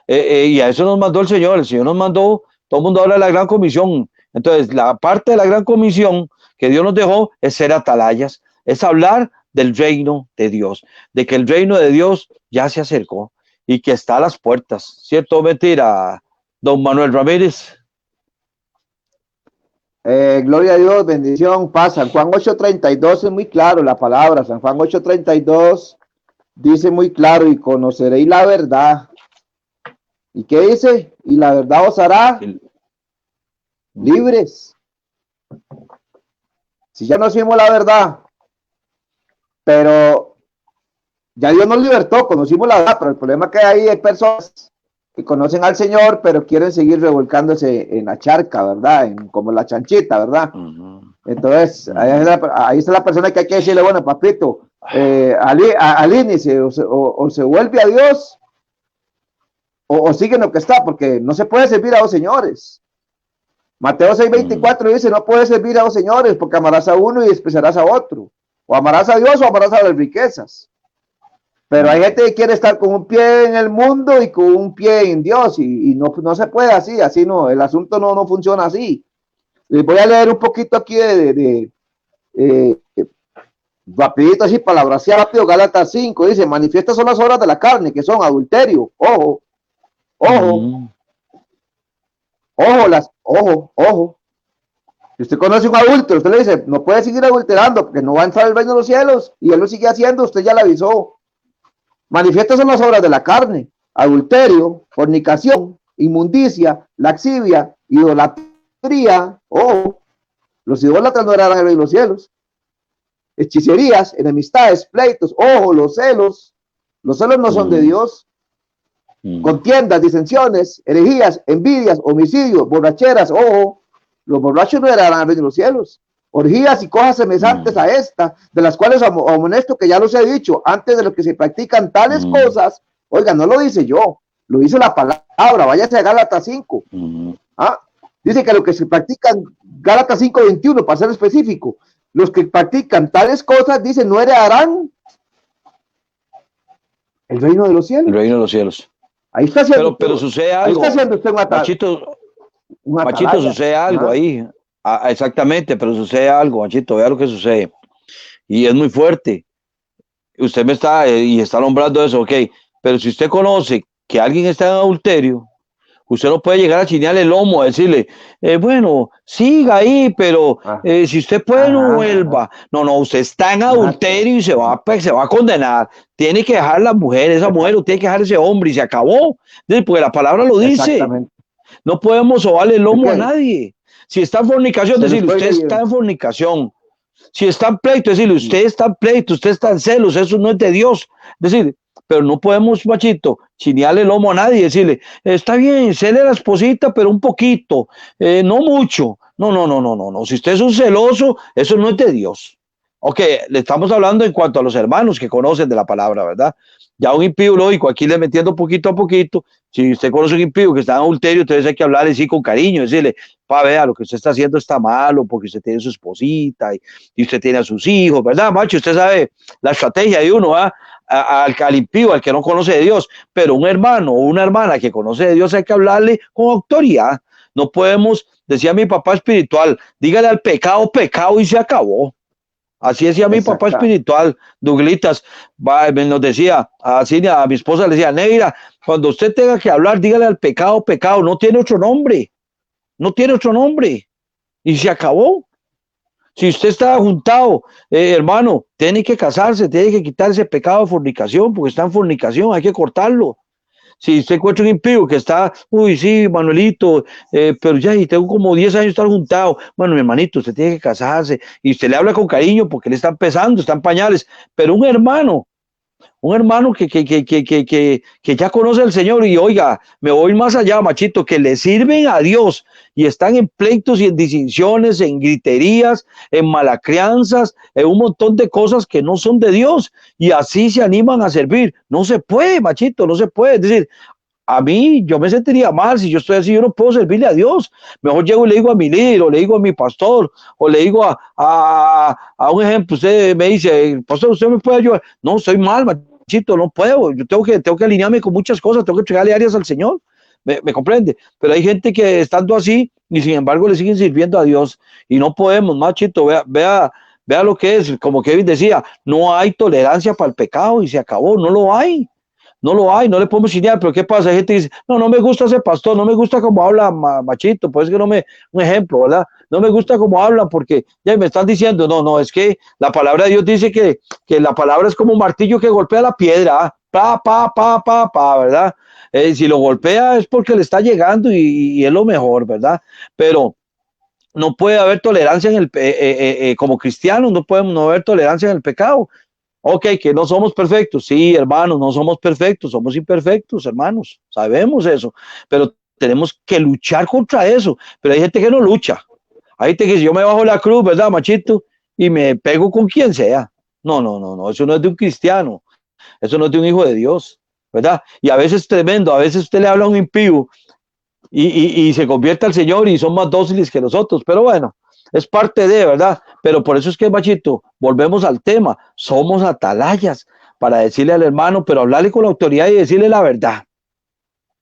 Y a eso nos mandó el Señor nos mandó, todo el mundo habla de la gran comisión. Entonces, la parte de la gran comisión que Dios nos dejó es ser atalayas, es hablar del reino de Dios, de que el reino de Dios ya se acercó y que está a las puertas. ¿Cierto o mentira, don Manuel Ramírez? Gloria a Dios, bendición, paz. San Juan 8:32 es muy claro la palabra. San Juan 8:32 dice muy claro, y conoceréis la verdad. ¿Y qué dice? Y la verdad os hará libres. Si ya conocimos la verdad, pero ya Dios nos libertó, conocimos la verdad, pero el problema que hay personas que conocen al Señor, pero quieren seguir revolcándose en la charca, ¿verdad? Como la chanchita, ¿verdad? Entonces, ahí está la persona que hay que decirle, bueno, papito, alíñese, o se vuelve a Dios, o sigue en lo que está, porque no se puede servir a dos señores. Mateo 6:24 dice, no puedes servir a dos señores, porque amarás a uno y despreciarás a otro. O amarás a Dios o amarás a las riquezas. Pero hay gente que quiere estar con un pie en el mundo y con un pie en Dios, y no se puede así no, el asunto no funciona así. Les voy a leer un poquito aquí rapidito, así, palabras rápido. Gálatas 5 dice, manifiestas son las obras de la carne, que son adulterio, ojo. Si usted conoce un adúltero, usted le dice, no puede seguir adulterando porque no va a entrar al reino de los cielos, y él lo sigue haciendo, usted ya le avisó. Manifiestas son las obras de la carne: adulterio, fornicación, inmundicia, laxivia, idolatría. Los idólatras no heredarán el reino de los cielos. Hechicerías, enemistades, pleitos, los celos. Los celos no son de Dios. Contiendas, disensiones, herejías, envidias, homicidios, borracheras. Los borrachos no heredarán el reino de los cielos. Orgías y cosas semejantes a esta, de las cuales amonesto, que ya los he dicho, antes de lo que se practican tales cosas. Oiga, no lo dice yo, lo dice la palabra. Váyase a Gálatas 5. Dice que lo que se practican, Gálatas 5:21, para ser específico, los que practican tales cosas, dice, no heredarán el reino de los cielos. El reino de los cielos. Ahí está haciendo. Pero sucede algo. Ahí está haciendo usted Machito, sucede algo ahí. Exactamente, pero sucede algo, Machito, vea lo que sucede. Y es muy fuerte. Usted me está nombrando eso, ok. Pero si usted conoce que alguien está en adulterio, usted no puede llegar a chinearle el lomo, a decirle, bueno, siga ahí, pero si usted puede, no vuelva. No, usted está en adulterio y se va a condenar. Tiene que dejar la mujer, esa mujer, o tiene que dejar ese hombre, y se acabó. Porque la palabra lo dice. No podemos sobarle el lomo a nadie. Si está en fornicación, decirle, usted está en fornicación. Si está en pleito, decirle, usted está en pleito, usted está en celos, eso no es de Dios. Es decir, pero no podemos, machito, chinearle el lomo a nadie y decirle, está bien, cele a la esposita, pero un poquito, no mucho. No, no, no, no, no, no. Si usted es un celoso, eso no es de Dios. Ok, le estamos hablando en cuanto a los hermanos que conocen de la palabra, ¿verdad? Ya un impío lógico, aquí le metiendo poquito a poquito. Si usted conoce un impío que está en adulterio, entonces hay que hablarle sí con cariño, decirle, pa, vea, lo que usted está haciendo está malo, porque usted tiene su esposita y usted tiene a sus hijos, ¿verdad, macho? Usted sabe la estrategia de uno, ¿ah? Al impío, al que no conoce de Dios, pero un hermano o una hermana que conoce de Dios hay que hablarle con autoridad. No podemos, decía mi papá espiritual, dígale al pecado, pecado y se acabó. Así decía mi papá espiritual, Douglitas, nos decía, así a mi esposa le decía, Neira, cuando usted tenga que hablar, dígale al pecado, pecado, no tiene otro nombre, no tiene otro nombre, y se acabó. Si usted está juntado, hermano, tiene que casarse, tiene que quitar ese pecado de fornicación, porque está en fornicación, hay que cortarlo. Si usted encuentra un impío que está, uy, sí, Manuelito, pero ya, y tengo como 10 años de estar juntado. Bueno, mi hermanito, usted tiene que casarse y usted le habla con cariño porque le está empezando, está en pañales. Pero un hermano que ya conoce al Señor y oiga, me voy más allá, machito, que le sirven a Dios y están en pleitos y en distinciones, en griterías, en malacrianzas, en un montón de cosas que no son de Dios y así se animan a servir. No se puede, machito, no se puede. Es decir, a mí yo me sentiría mal si yo estoy así, yo no puedo servirle a Dios. Mejor llego y le digo a mi líder, o le digo a mi pastor, o le digo a un ejemplo, usted me dice, pastor, ¿usted me puede ayudar? No, estoy mal, machito, no puedo, yo tengo que alinearme con muchas cosas, tengo que entregarle áreas al Señor, me comprende, pero hay gente que estando así, y sin embargo le siguen sirviendo a Dios, y no podemos, machito, vea lo que es, como Kevin decía, no hay tolerancia para el pecado, y se acabó, no lo hay. No lo hay, no le podemos enseñar, pero ¿qué pasa? Hay gente que dice, no, no me gusta ese pastor, no me gusta cómo habla machito, pues es que un ejemplo, ¿verdad? No me gusta cómo habla porque ya me están diciendo, no, es que la palabra de Dios dice que la palabra es como un martillo que golpea la piedra, ¿verdad? Si lo golpea es porque le está llegando y es lo mejor, ¿verdad? Pero no puede haber tolerancia en como cristianos, no podemos no haber tolerancia en el pecado. Ok, que no somos perfectos, sí, hermanos, no somos perfectos, somos imperfectos, hermanos, sabemos eso, pero tenemos que luchar contra eso, pero hay gente que no lucha, hay gente que si yo me bajo la cruz, ¿verdad, machito? Y me pego con quien sea, no, eso no es de un cristiano, eso no es de un hijo de Dios, ¿verdad? Y a veces tremendo, a veces usted le habla a un impío y se convierte al Señor y son más dóciles que nosotros, pero bueno, es parte de, ¿verdad? Pero por eso es que, machito, volvemos al tema, somos atalayas para decirle al hermano, pero hablarle con la autoridad y decirle la verdad.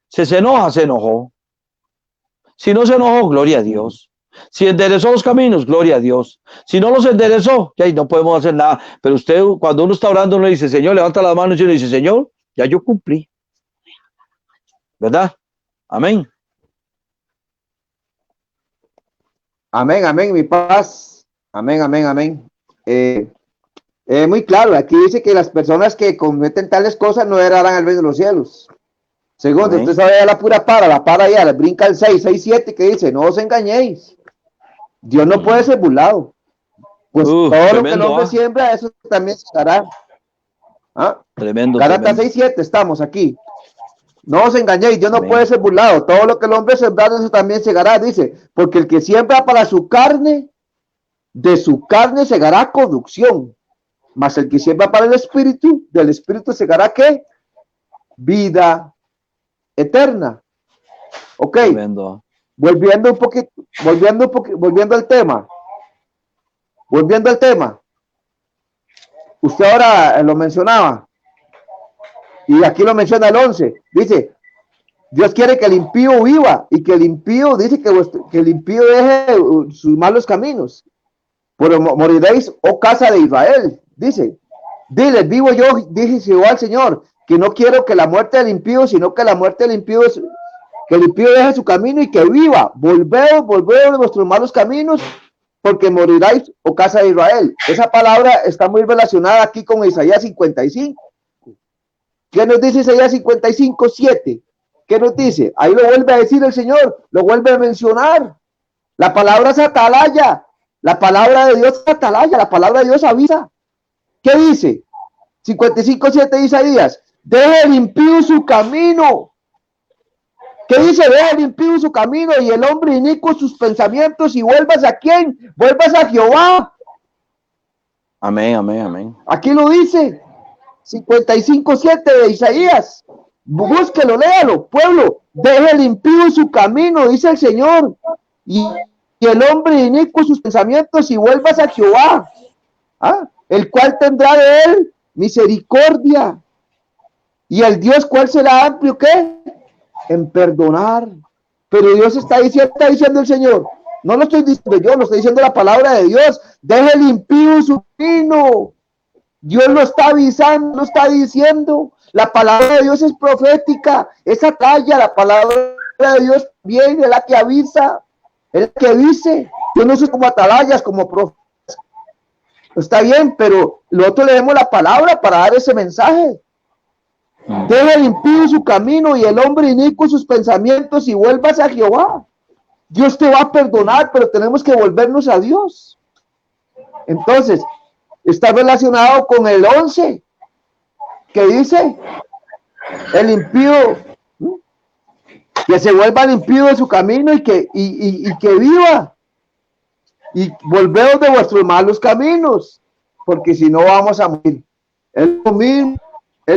Se enoja, se enojó. Si no se enojó, gloria a Dios. Si enderezó los caminos, gloria a Dios. Si no los enderezó, ya no podemos hacer nada. Pero usted, cuando uno está orando, uno dice, Señor, levanta las manos y uno dice, Señor, ya yo cumplí. ¿Verdad? Amén. Amén, amén, mi paz. Amén, amén, amén. Muy claro, aquí dice que las personas que cometen tales cosas no heredarán el reino de los cielos. Segundo, usted sabe la para ya, le brinca el 6, 6, 7 que dice, no os engañéis. Dios no puede ser burlado. Pues todo tremendo, lo que el hombre siembra, eso también se hará. ¿Ah? Tremendo. Gálatas 6, 7, estamos aquí. No os engañéis, Dios no puede ser burlado. Todo lo que el hombre sembrado, eso también segará, dice. Porque el que siembra para su carne, de su carne segará corrupción. Mas el que siembra para el espíritu, del espíritu segará ¿qué? Vida eterna. Ok. Tremendo. Volviendo un poquito, volviendo al tema. Volviendo al tema. Usted ahora lo mencionaba. Y aquí lo menciona el 11. Dice, Dios quiere que el impío viva y que el impío, dice que el impío deje sus malos caminos. Pero moriréis, oh casa de Israel. Dice, dile, vivo yo, dije Jehová al Señor, que no quiero que la muerte del impío, sino que la muerte del impío es, que el impío deje su camino y que viva. Volveos de vuestros malos caminos, porque moriráis, oh casa de Israel. Esa palabra está muy relacionada aquí con Isaías 55. ¿Qué nos dice Isaías 55, 7? ¿Qué nos dice? Ahí lo vuelve a decir el Señor, lo vuelve a mencionar. La palabra es atalaya, la palabra de Dios es atalaya, la palabra de Dios avisa. ¿Qué dice? 55, 7 de Isaías. Deje el impío su camino. ¿Qué dice? Deje el impío su camino y el hombre inicuo sus pensamientos y vuelvas ¿a quién? Vuelvas a Jehová. Amén, amén, amén. Aquí lo dice. 55:7 de Isaías. Búsquelo, léalo, pueblo. Deje el impío su camino, dice el Señor. Y el hombre inicuo sus pensamientos y vuelvas a Jehová. El cual tendrá de él misericordia. Y el Dios, ¿cuál será amplio? ¿Qué? En perdonar. Pero Dios está diciendo el Señor. No lo estoy diciendo yo, lo estoy diciendo la palabra de Dios. Deje el impío su camino. Dios lo está avisando, lo está diciendo. La palabra de Dios es profética, es atalla. La palabra de Dios viene, es la que avisa, es la que dice. Yo no soy como atalayas, como profetas. Está bien, pero nosotros leemos la palabra para dar ese mensaje. Deje el impío su camino y el hombre inicuo sus pensamientos y vuelvas a Jehová. Dios te va a perdonar, pero tenemos que volvernos a Dios. Entonces, está relacionado con el 11, que dice, el impío, que se vuelva el impío de su camino y que viva. Y volveos de vuestros malos caminos, porque si no vamos a morir. Es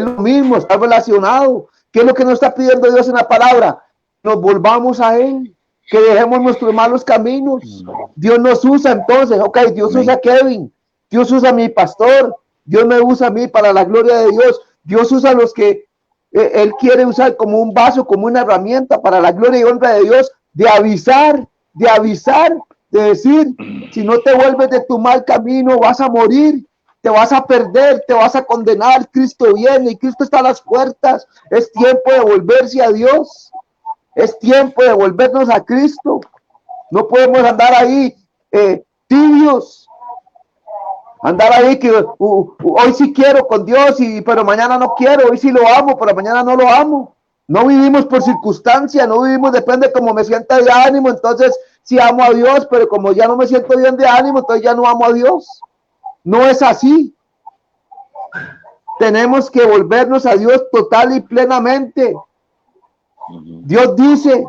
lo mismo, está relacionado. ¿Qué es lo que nos está pidiendo Dios en la palabra? Nos volvamos a Él, que dejemos nuestros malos caminos. Dios nos usa entonces, ok, Dios usa a Kevin, Dios usa a mi pastor, Dios me usa a mí para la gloria de Dios. Dios usa a los que Él quiere usar como un vaso, como una herramienta para la gloria y honra de Dios, de avisar, de decir, si no te vuelves de tu mal camino, vas a morir, te vas a perder, te vas a condenar. Cristo viene y Cristo está a las puertas. Es tiempo de volverse a Dios. Es tiempo de volvernos a Cristo. No podemos andar ahí tibios. Andar ahí que hoy sí quiero con Dios, pero mañana no quiero. Hoy sí lo amo, pero mañana no lo amo. No vivimos por circunstancia, no vivimos, depende de cómo me sienta de ánimo. Entonces sí amo a Dios, pero como ya no me siento bien de ánimo, entonces ya no amo a Dios. No es así. Tenemos que volvernos a Dios total y plenamente. Dios dice,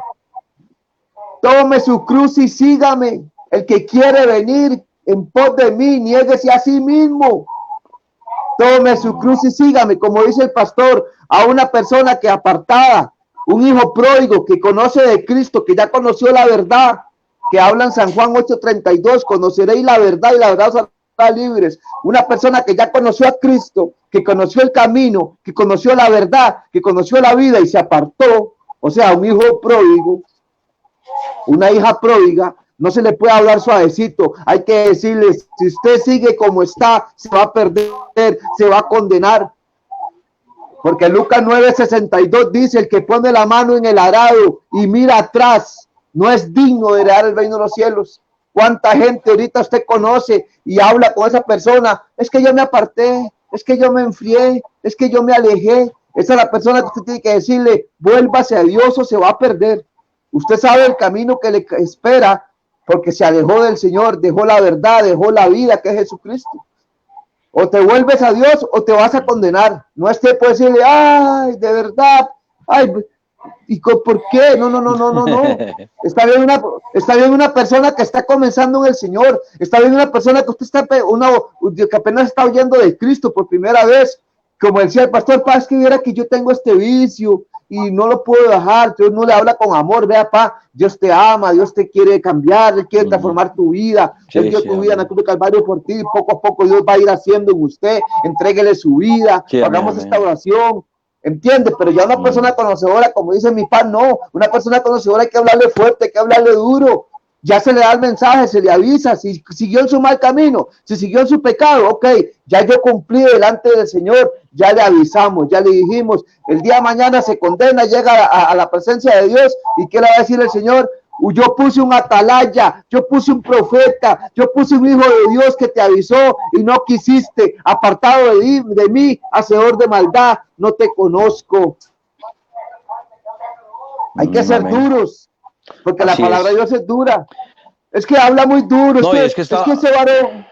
tome su cruz y sígame. El que quiere venir en pos de mí, niéguese a sí mismo. Tome su cruz y sígame, como dice el pastor, a una persona que apartada, un hijo pródigo que conoce de Cristo, que ya conoció la verdad, que habla en San Juan 8:32, conoceréis la verdad y la verdad os hará libres. Una persona que ya conoció a Cristo, que conoció el camino, que conoció la verdad, que conoció la vida y se apartó, o sea, un hijo pródigo, una hija pródiga. No se le puede hablar suavecito, hay que decirle, si usted sigue como está, se va a perder, se va a condenar. Porque Lucas 9:62 dice, el que pone la mano en el arado y mira atrás, no es digno de heredar el reino de los cielos. ¿Cuánta gente ahorita usted conoce y habla con esa persona? Es que yo me aparté, es que yo me enfrié, es que yo me alejé. Esa es la persona que usted tiene que decirle, vuélvase a Dios o se va a perder. Usted sabe el camino que le espera, porque se alejó del Señor, dejó la verdad, dejó la vida que es Jesucristo. O te vuelves a Dios o te vas a condenar. No es tiempo de decirle, ay, de verdad, ay, ¿y por qué? No. Está bien una persona que está comenzando en el Señor. Está bien una persona que que apenas está oyendo de Cristo por primera vez. Como decía el pastor, es que viera que yo tengo este vicio y no lo puedo dejar. Dios no le habla con amor. Vea, Dios te ama, Dios te quiere cambiar, Él quiere transformar tu vida. Él dio tu vida en la cruz de Calvario por ti. Poco a poco Dios va a ir haciendo en usted. Entréguele su vida. Hagamos esta oración. ¿Entiende? Pero ya una persona conocedora, como dice mi pan, no. Una persona conocedora hay que hablarle fuerte, hay que hablarle duro. Ya se le da el mensaje, se le avisa, si siguió en su mal camino, si siguió en su pecado, ok, ya yo cumplí delante del Señor, ya le avisamos, ya le dijimos, el día de mañana se condena, llega a la presencia de Dios, y ¿qué le va a decir el Señor? Yo puse un atalaya, yo puse un profeta, yo puse un hijo de Dios que te avisó y no quisiste, apartado de mí, hacedor de maldad, no te conozco. Hay que ser duros. Porque la palabra de Dios es dura. Es que habla muy duro. No, es que ese varón.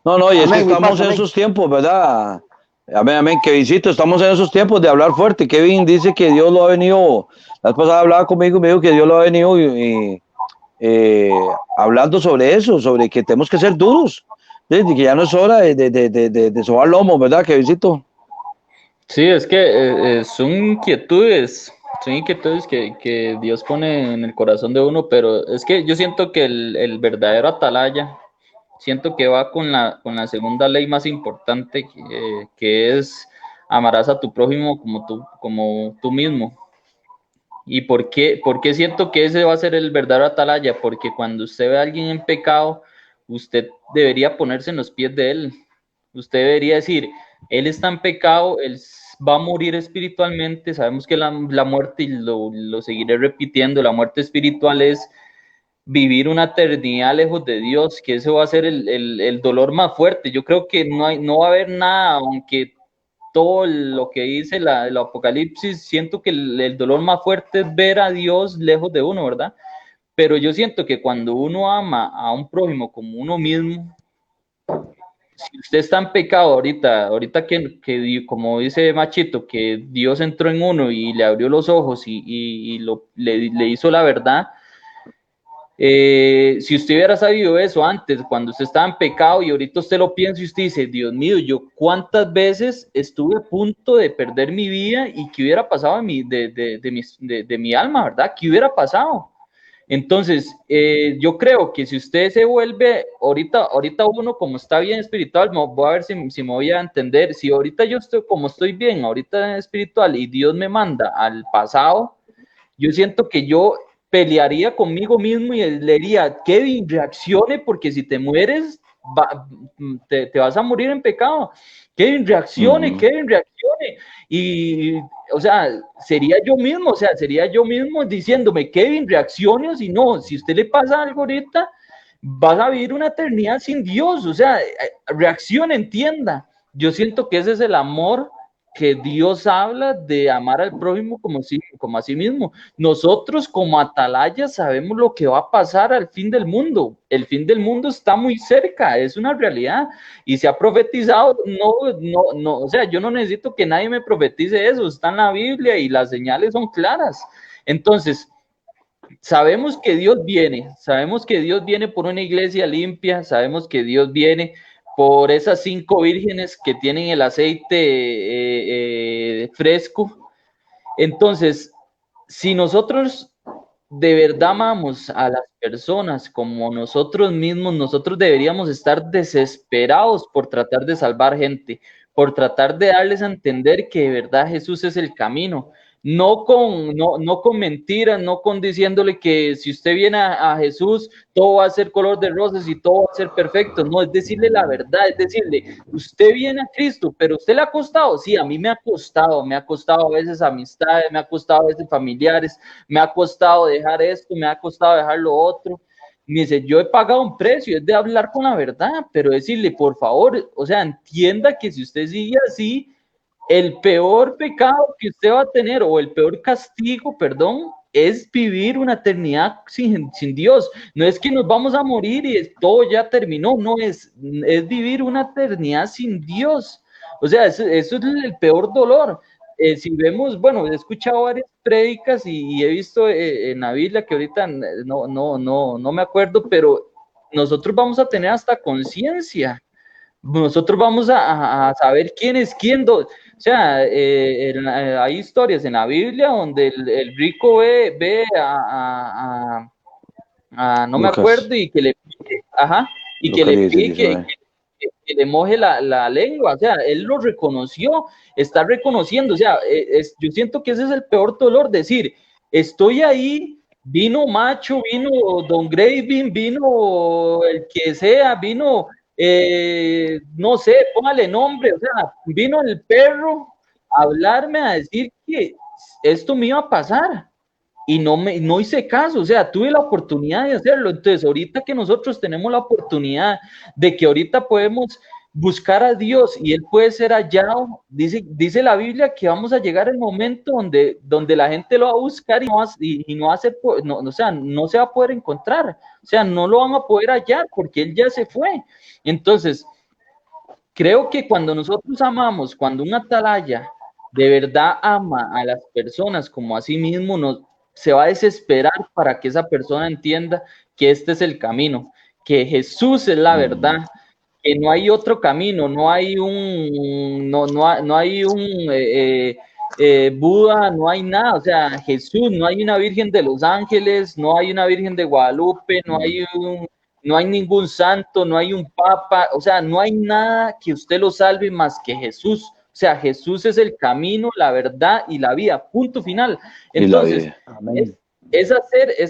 No, y es que estamos en esos tiempos, ¿verdad? Amén, amén. Kevincito, estamos en esos tiempos de hablar fuerte. Kevin dice que Dios lo ha venido, la vez pasada hablaba conmigo y me dijo que Dios lo ha venido eh, hablando sobre eso, sobre que tenemos que ser duros, de que ya no es hora de sobar lomo, ¿verdad, Kevincito? Sí, es que son inquietudes que Dios pone en el corazón de uno, pero es que yo siento que el verdadero atalaya, siento que va con la segunda ley más importante, que es amarás a tu prójimo como tú mismo. ¿Y por qué siento que ese va a ser el verdadero atalaya? Porque cuando usted ve a alguien en pecado, usted debería ponerse en los pies de él. Usted debería decir, él está en pecado, él va a morir espiritualmente. Sabemos que la muerte, y lo seguiré repitiendo, la muerte espiritual es vivir una eternidad lejos de Dios, que ese va a ser el dolor más fuerte. Yo creo que no va a haber nada, aunque todo lo que dice el Apocalipsis, siento que el dolor más fuerte es ver a Dios lejos de uno, ¿verdad? Pero yo siento que cuando uno ama a un prójimo como uno mismo, si usted está en pecado ahorita que como dice Machito, que Dios entró en uno y le abrió los ojos le hizo la verdad, si usted hubiera sabido eso antes, cuando usted estaba en pecado y ahorita usted lo piensa y usted dice, Dios mío, yo cuántas veces estuve a punto de perder mi vida y qué hubiera pasado de mi alma, ¿verdad? ¿Qué hubiera pasado? Entonces, yo creo que si usted se vuelve, ahorita uno como está bien espiritual, voy a ver si me voy a entender, si ahorita yo estoy como estoy bien, ahorita espiritual y Dios me manda al pasado, yo siento que yo pelearía conmigo mismo y le diría, Kevin, reaccione porque si te mueres, te vas a morir en pecado. Kevin, reaccione. Y, o sea, sería yo mismo diciéndome, Kevin, reaccione o si no, si a usted le pasa algo ahorita, vas a vivir una eternidad sin Dios, o sea, reaccione, entienda. Yo siento que ese es el amor que Dios habla de amar al prójimo como a sí mismo. Nosotros como atalayas sabemos lo que va a pasar al fin del mundo. El fin del mundo está muy cerca, es una realidad y se ha profetizado. No, o sea, yo no necesito que nadie me profetice eso, está en la Biblia y las señales son claras. Entonces, sabemos que Dios viene por una iglesia limpia, sabemos que Dios viene por esas 5 vírgenes que tienen el aceite fresco. Entonces, si nosotros de verdad amamos a las personas como nosotros mismos, nosotros deberíamos estar desesperados por tratar de salvar gente, por tratar de darles a entender que de verdad Jesús es el camino. No con mentiras, no con diciéndole que si usted viene a Jesús, todo va a ser color de rosas y todo va a ser perfecto. No, es decirle la verdad, es decirle, usted viene a Cristo, pero usted le ha costado. Sí, a mí me ha costado a veces amistades, me ha costado a veces familiares, me ha costado dejar esto, me ha costado dejar lo otro. Me dice, yo he pagado un precio, es de hablar con la verdad, pero decirle, por favor, o sea, entienda que si usted sigue así, el peor pecado que usted va a tener, o el peor castigo, perdón, es vivir una eternidad sin Dios. No es que nos vamos a morir y todo ya terminó, no, es vivir una eternidad sin Dios. O sea, eso es el peor dolor. Si vemos, bueno, he escuchado varias prédicas y he visto en la Biblia que ahorita no me acuerdo, pero nosotros vamos a tener hasta conciencia. Nosotros vamos a saber quién es quién. O sea, hay historias en la Biblia donde el rico ve no me Lucas, acuerdo, y que le pique, ajá, y que Lucas le 16, pique, 19. que le moje la lengua. O sea, él lo reconoció, está reconociendo. O sea, yo siento que ese es el peor dolor, decir, estoy ahí, vino Macho, vino Don Graving, vino el que sea, vino, no sé, póngale nombre, o sea, vino el perro a hablarme, a decir que esto me iba a pasar y no hice caso. O sea, tuve la oportunidad de hacerlo. Entonces, ahorita que nosotros tenemos la oportunidad de que ahorita podemos buscar a Dios y Él puede ser hallado, dice la Biblia que vamos a llegar al momento donde la gente lo va a buscar y no, va a ser, o sea, no se va a poder encontrar, o sea, no lo van a poder hallar porque Él ya se fue. Entonces, Creo que cuando nosotros amamos, cuando un atalaya de verdad ama a las personas como a sí mismo, se va a desesperar para que esa persona entienda que este es el camino, que Jesús es la verdad, que no hay otro camino, no hay un, no hay un Buda, no hay nada, o sea, Jesús, no hay una Virgen de los Ángeles, no hay una Virgen de Guadalupe, no hay ningún santo, no hay un papa, o sea, no hay nada que usted lo salve más que Jesús. O sea, Jesús es el camino, la verdad y la vida, punto final. Entonces, es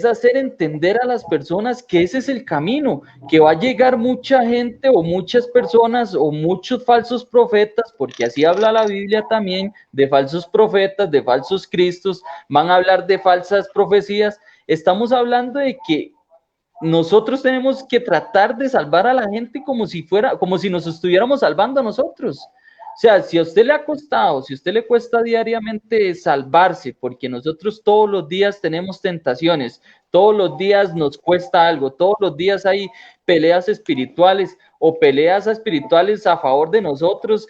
hacer entender a las personas que ese es el camino, que va a llegar mucha gente o muchas personas o muchos falsos profetas, porque así habla la Biblia también, de falsos profetas, de falsos cristos, van a hablar de falsas profecías. Estamos hablando de que nosotros tenemos que tratar de salvar a la gente como si nos estuviéramos salvando a nosotros. O sea, si a usted le ha costado, si a usted le cuesta diariamente salvarse, porque nosotros todos los días tenemos tentaciones, todos los días nos cuesta algo, todos los días hay peleas espirituales o peleas espirituales a favor de nosotros,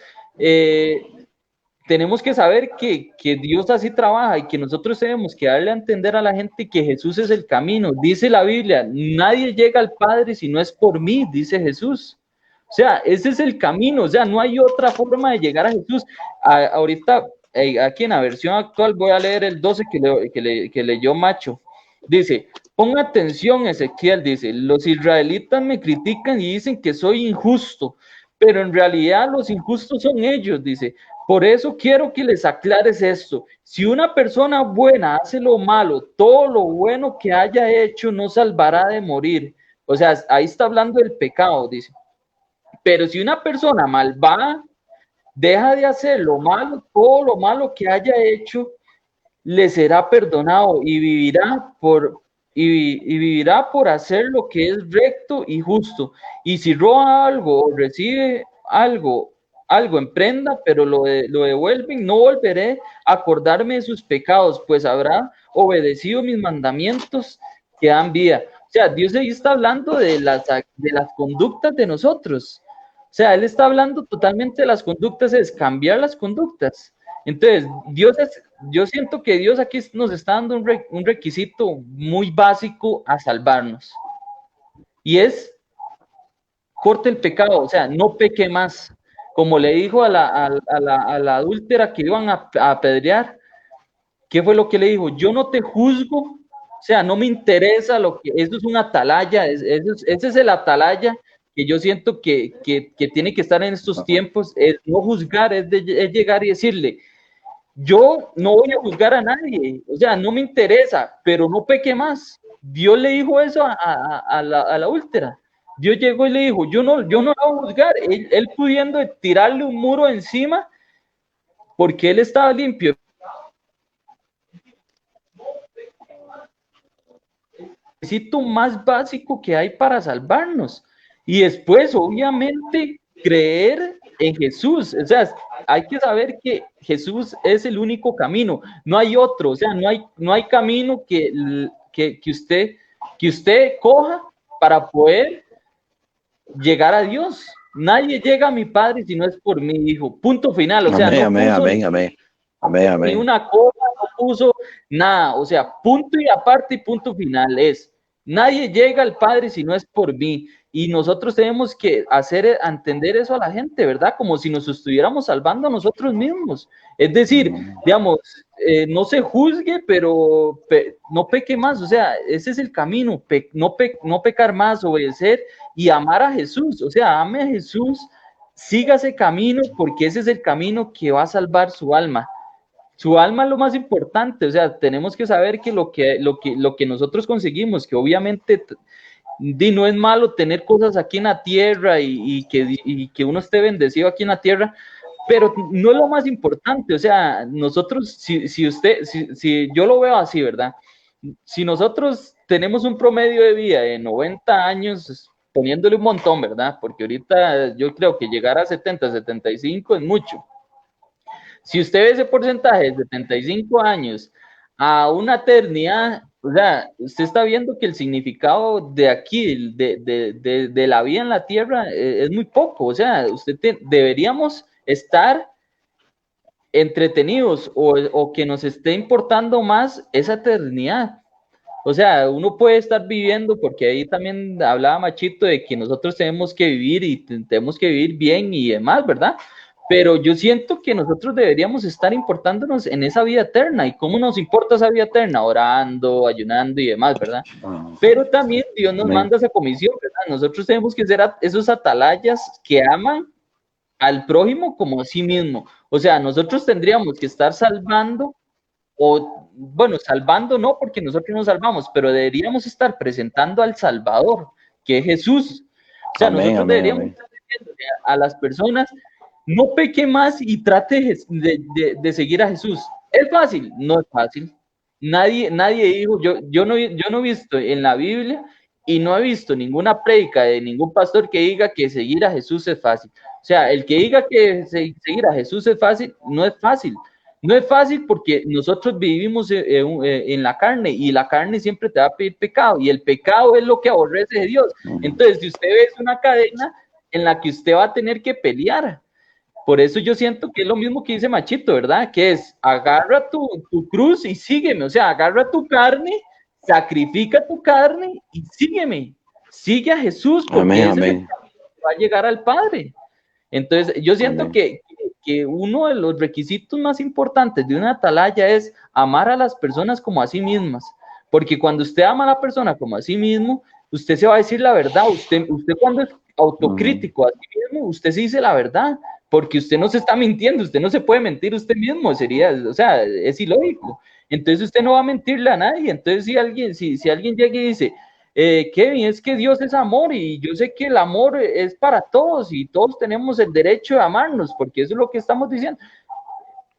tenemos que saber que Dios así trabaja y que nosotros tenemos que darle a entender a la gente que Jesús es el camino. Dice la Biblia, nadie llega al Padre si no es por mí, dice Jesús. O sea, ese es el camino, o sea, no hay otra forma de llegar a Jesús. Ahorita, aquí en la versión actual, voy a leer el 12 que leyó Macho. Dice, ponga atención, Ezequiel, dice, los israelitas me critican y dicen que soy injusto, pero en realidad los injustos son ellos, dice. Por eso quiero que les aclares esto. Si una persona buena hace lo malo, todo lo bueno que haya hecho no salvará de morir. O sea, ahí está hablando del pecado, dice. Pero si una persona malvada deja de hacer lo malo, todo lo malo que haya hecho, le será perdonado y vivirá por hacer lo que es recto y justo. Y si roba algo o recibe algo en prenda, pero lo devuelven, no volveré a acordarme de sus pecados, pues habrá obedecido mis mandamientos que dan vida. O sea, Dios ahí está hablando de las conductas de nosotros. O sea, Él está hablando totalmente de las conductas, es cambiar las conductas. Entonces, yo siento que Dios aquí nos está dando un requisito muy básico a salvarnos. Y es, corte el pecado, o sea, no peque más. Como le dijo a la adúltera que iban a apedrear, ¿qué fue lo que le dijo? Yo no te juzgo, o sea, no me interesa lo que, eso es una atalaya, ese es el atalaya que yo siento que tiene que estar en estos tiempos, es no juzgar, es llegar y decirle, yo no voy a juzgar a nadie, o sea, no me interesa, pero no peque más. Dios le dijo eso a la últera. Dios llegó y le dijo, yo no la voy a juzgar, él pudiendo tirarle un muro encima porque él estaba limpio. Necesito más básico que hay para salvarnos. Y después, obviamente, creer en Jesús. O sea, hay que saber que Jesús es el único camino, no hay otro, o sea, no hay camino que usted coja para poder llegar a Dios. Nadie llega a mi Padre si no es por mi Hijo. Punto final. O sea, amén. Ni una cosa, no puso nada. O sea, punto y aparte y punto final es. Nadie llega al Padre si no es por mí. Y nosotros tenemos que hacer entender eso a la gente, ¿verdad? Como si nos estuviéramos salvando a nosotros mismos. Es decir, digamos, no se juzgue, pero no peque más. O sea, ese es el camino. No pecar más, obedecer y amar a Jesús. O sea, ame a Jesús, siga ese camino, porque ese es el camino que va a salvar su alma. Su alma es lo más importante, o sea, tenemos que saber que lo que nosotros conseguimos, que obviamente no es malo tener cosas aquí en la tierra y que uno esté bendecido aquí en la tierra, pero no es lo más importante, o sea, nosotros, si yo lo veo así, ¿verdad? Si nosotros tenemos un promedio de vida de 90 años, poniéndole un montón, ¿verdad? Porque ahorita yo creo que llegar a 70, 75 es mucho. Si usted ve ese porcentaje de 75 años a una eternidad, O sea, usted está viendo que el significado de aquí, de la vida en la tierra, es muy poco. O sea, deberíamos estar entretenidos o que nos esté importando más esa eternidad. O sea, uno puede estar viviendo, porque ahí también hablaba Machito de que nosotros tenemos que vivir y tenemos que vivir bien y demás, ¿verdad? Pero yo siento que nosotros deberíamos estar importándonos en esa vida eterna. ¿Y cómo nos importa esa vida eterna? Orando, ayunando y demás, ¿verdad? Pero también Dios nos manda esa comisión, ¿verdad? Nosotros tenemos que ser esos atalayas que aman al prójimo como a sí mismo. O sea, nosotros tendríamos que estar salvando, o bueno, salvando no, porque nosotros nos salvamos, pero deberíamos estar presentando al Salvador, que es Jesús. O sea, nosotros deberíamos estar diciendo a las personas, no peque más y trate de seguir a Jesús. ¿Es fácil? No es fácil. Nadie dijo, yo no he visto en la Biblia y no he visto ninguna prédica de ningún pastor que diga que seguir a Jesús es fácil. O sea, el que diga que seguir a Jesús es fácil, no es fácil. No es fácil porque nosotros vivimos en la carne y la carne siempre te va a pedir pecado y el pecado es lo que aborrece de Dios. Entonces, si usted ve, es una cadena en la que usted va a tener que pelear. Por eso yo siento que es lo mismo que dice Machito, ¿verdad? Que es, agarra tu cruz y sígueme. O sea, agarra tu carne, sacrifica tu carne y sígueme. Sigue a Jesús porque ese es el camino que va a llegar al Padre. Entonces, yo siento que uno de los requisitos más importantes de una atalaya es amar a las personas como a sí mismas. Porque cuando usted ama a la persona como a sí mismo, usted se va a decir la verdad. Usted cuando es autocrítico a sí mismo, usted se dice la verdad. Porque usted no se está mintiendo, usted no se puede mentir usted mismo, sería, o sea, es ilógico. Entonces usted no va a mentirle a nadie. Entonces si alguien llega y dice, Kevin, es que Dios es amor y yo sé que el amor es para todos y todos tenemos el derecho de amarnos, porque eso es lo que estamos diciendo.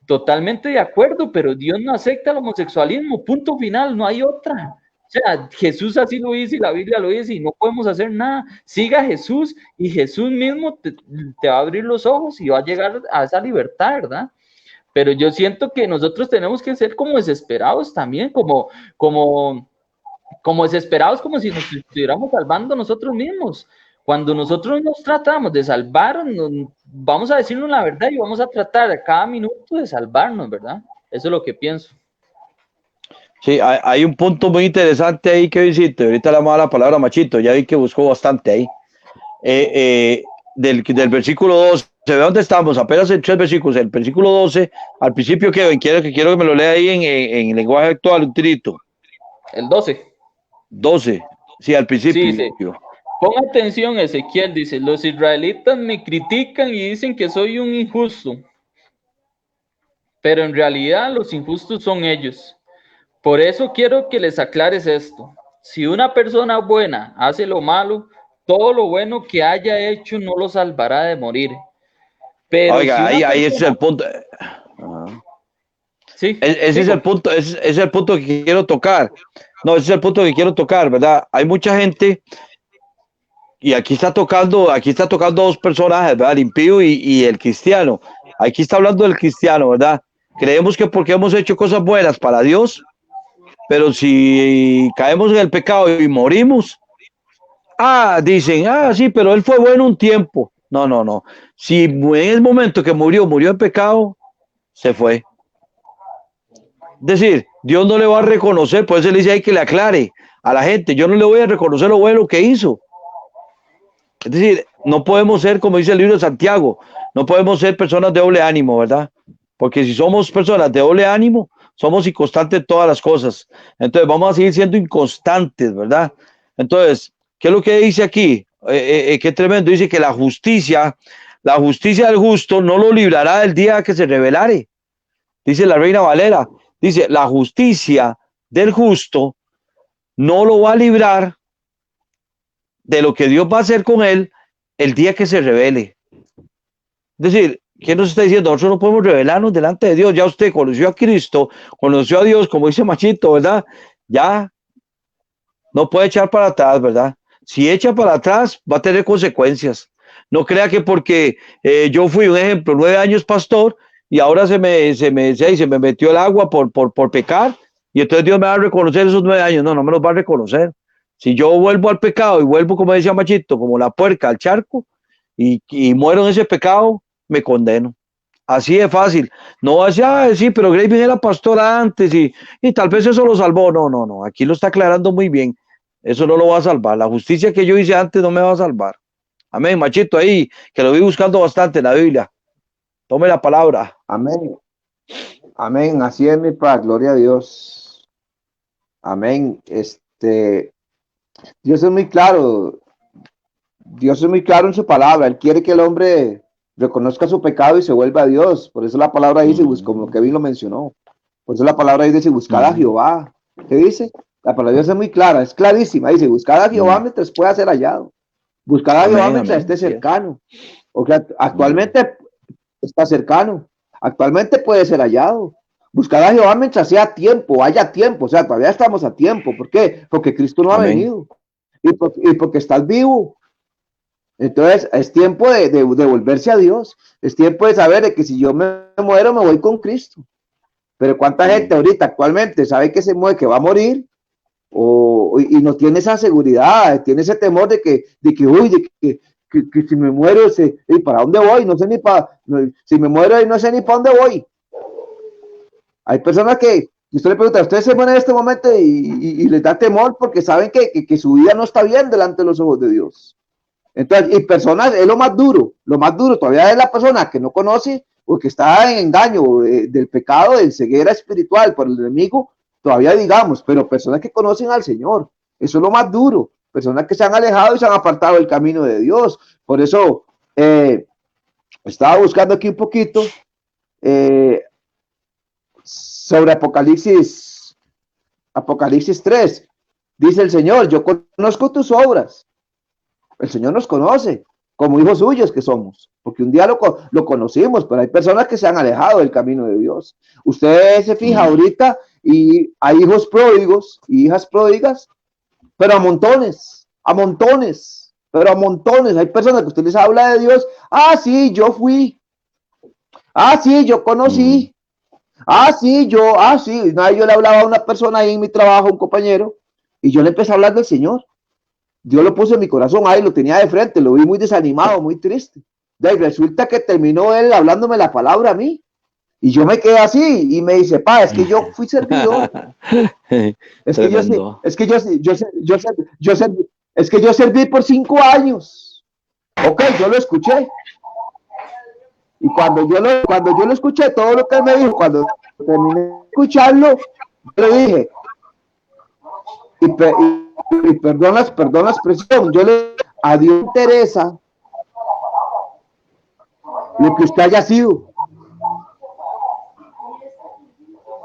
Totalmente de acuerdo, pero Dios no acepta el homosexualismo, punto final, no hay otra. O sea, Jesús así lo dice y la Biblia lo dice y no podemos hacer nada. Siga a Jesús y Jesús mismo te va a abrir los ojos y va a llegar a esa libertad, ¿verdad? Pero yo siento que nosotros tenemos que ser como desesperados también, como desesperados, como si nos estuviéramos salvando nosotros mismos. Cuando nosotros nos tratamos de salvar, vamos a decirnos la verdad y vamos a tratar a cada minuto de salvarnos, ¿verdad? Eso es lo que pienso. Sí, hay un punto muy interesante ahí que visite. Ahorita le vamos a dar la palabra a Machito, ya vi que buscó bastante ahí. Del versículo 12, ¿de dónde estamos? Apenas en 3 versículos. El versículo 12, al principio, Kevin, quiero que me lo lea ahí en lenguaje actual, un tirito. El 12. 12, sí, al principio. Sí. Pon atención, Ezequiel, dice, los israelitas me critican y dicen que soy un injusto, pero en realidad los injustos son ellos. Por eso quiero que les aclares esto. Si una persona buena hace lo malo, todo lo bueno que haya hecho no lo salvará de morir. Pero oiga, si ahí ese es el punto. Sí, ese es el punto, ese es el punto que quiero tocar. No, ese es el punto que quiero tocar, ¿verdad? Hay mucha gente, y aquí está tocando 2 personajes, ¿verdad? El impío y el cristiano. Aquí está hablando del cristiano, ¿verdad? Creemos que porque hemos hecho cosas buenas para Dios, pero si caemos en el pecado y morimos, dicen, sí, pero él fue bueno un tiempo. No. Si en el momento que murió en pecado, se fue. Es decir, Dios no le va a reconocer, por eso le dice ahí que le aclare a la gente, yo no le voy a reconocer lo bueno que hizo. Es decir, no podemos ser, como dice el libro de Santiago, no podemos ser personas de doble ánimo, ¿verdad? Porque si somos personas de doble ánimo, somos inconstantes en todas las cosas. Entonces vamos a seguir siendo inconstantes, ¿verdad? Entonces, ¿qué es lo que dice aquí? Qué tremendo. Dice que la justicia del justo no lo librará del día que se revelare. Dice la Reina Valera. Dice, la justicia del justo no lo va a librar de lo que Dios va a hacer con él el día que se revele. Es decir, ¿qué nos está diciendo? Nosotros no podemos revelarnos delante de Dios. Ya usted conoció a Cristo, conoció a Dios, como dice Machito, ¿verdad? Ya no puede echar para atrás, ¿verdad? Si echa para atrás, va a tener consecuencias. No crea que porque yo fui, un ejemplo, 9 años pastor y ahora se me metió el agua por pecar, y entonces Dios me va a reconocer esos 9 años. No, no me los va a reconocer. Si yo vuelvo al pecado y vuelvo, como decía Machito, como la puerca al charco y muero en ese pecado, me condeno. Así de fácil. No va a decir, sí, pero Graving era pastora antes y tal vez eso lo salvó. No, no, no. Aquí lo está aclarando muy bien. Eso no lo va a salvar. La justicia que yo hice antes no me va a salvar. Amén, Machito, ahí, que lo vi buscando bastante en la Biblia. Tome la palabra. Amén. Amén. Así es, mi paz. Gloria a Dios. Amén. Dios es muy claro. Dios es muy claro en su palabra. Él quiere que el hombre reconozca su pecado y se vuelva a Dios. Por eso la palabra dice, como Kevin lo mencionó. Por eso la palabra dice, buscad a Jehová. ¿Qué dice? La palabra de Dios es muy clara, es clarísima. Dice, buscad a Jehová mientras pueda ser hallado. Buscad a Jehová mientras esté cercano. O sea, actualmente está cercano. Actualmente puede ser hallado. Buscad a Jehová mientras sea tiempo, haya tiempo. O sea, todavía estamos a tiempo. ¿Por qué? Porque Cristo no ha venido. Y porque estás vivo. Entonces es tiempo de volverse a Dios. Es tiempo de saber de que si yo me muero, me voy con Cristo. Pero cuánta gente ahorita actualmente sabe que se muere, que va a morir, y no tiene esa seguridad, tiene ese temor de que si me muero, ¿y para dónde voy? No sé si me muero y no sé ni para dónde voy. Hay personas que usted le pregunta, ¿usted se muere en este momento? Y les da temor porque saben que su vida no está bien delante de los ojos de Dios. Entonces, y personas, es lo más duro todavía es la persona que no conoce o que está en engaño del pecado, de ceguera espiritual por el enemigo, todavía digamos, pero personas que conocen al Señor, eso es lo más duro, personas que se han alejado y se han apartado del camino de Dios. Por eso estaba buscando aquí un poquito sobre Apocalipsis 3. Dice el Señor, yo conozco tus obras. El Señor nos conoce como hijos suyos que somos, porque un día lo conocimos, pero hay personas que se han alejado del camino de Dios. Usted se fija ahorita y hay hijos pródigos y hijas pródigas, pero a montones, pero a montones. Hay personas que usted les habla de Dios. Ah, sí, yo fui. Ah, sí, yo conocí. Sí. Yo le hablaba a una persona ahí en mi trabajo, un compañero, y yo le empecé a hablar del Señor. Dios lo puso en mi corazón, ahí lo tenía de frente, lo vi muy desanimado, muy triste. Y resulta que terminó él hablándome la palabra a mí. Y yo me quedé así y me dice, es que yo fui servidor. Es que yo serví por 5 años. Ok, yo lo escuché. Y cuando yo lo escuché, todo lo que él me dijo, cuando terminé de escucharlo, yo le dije, y perdón la expresión, a Dios le interesa lo que usted haya sido.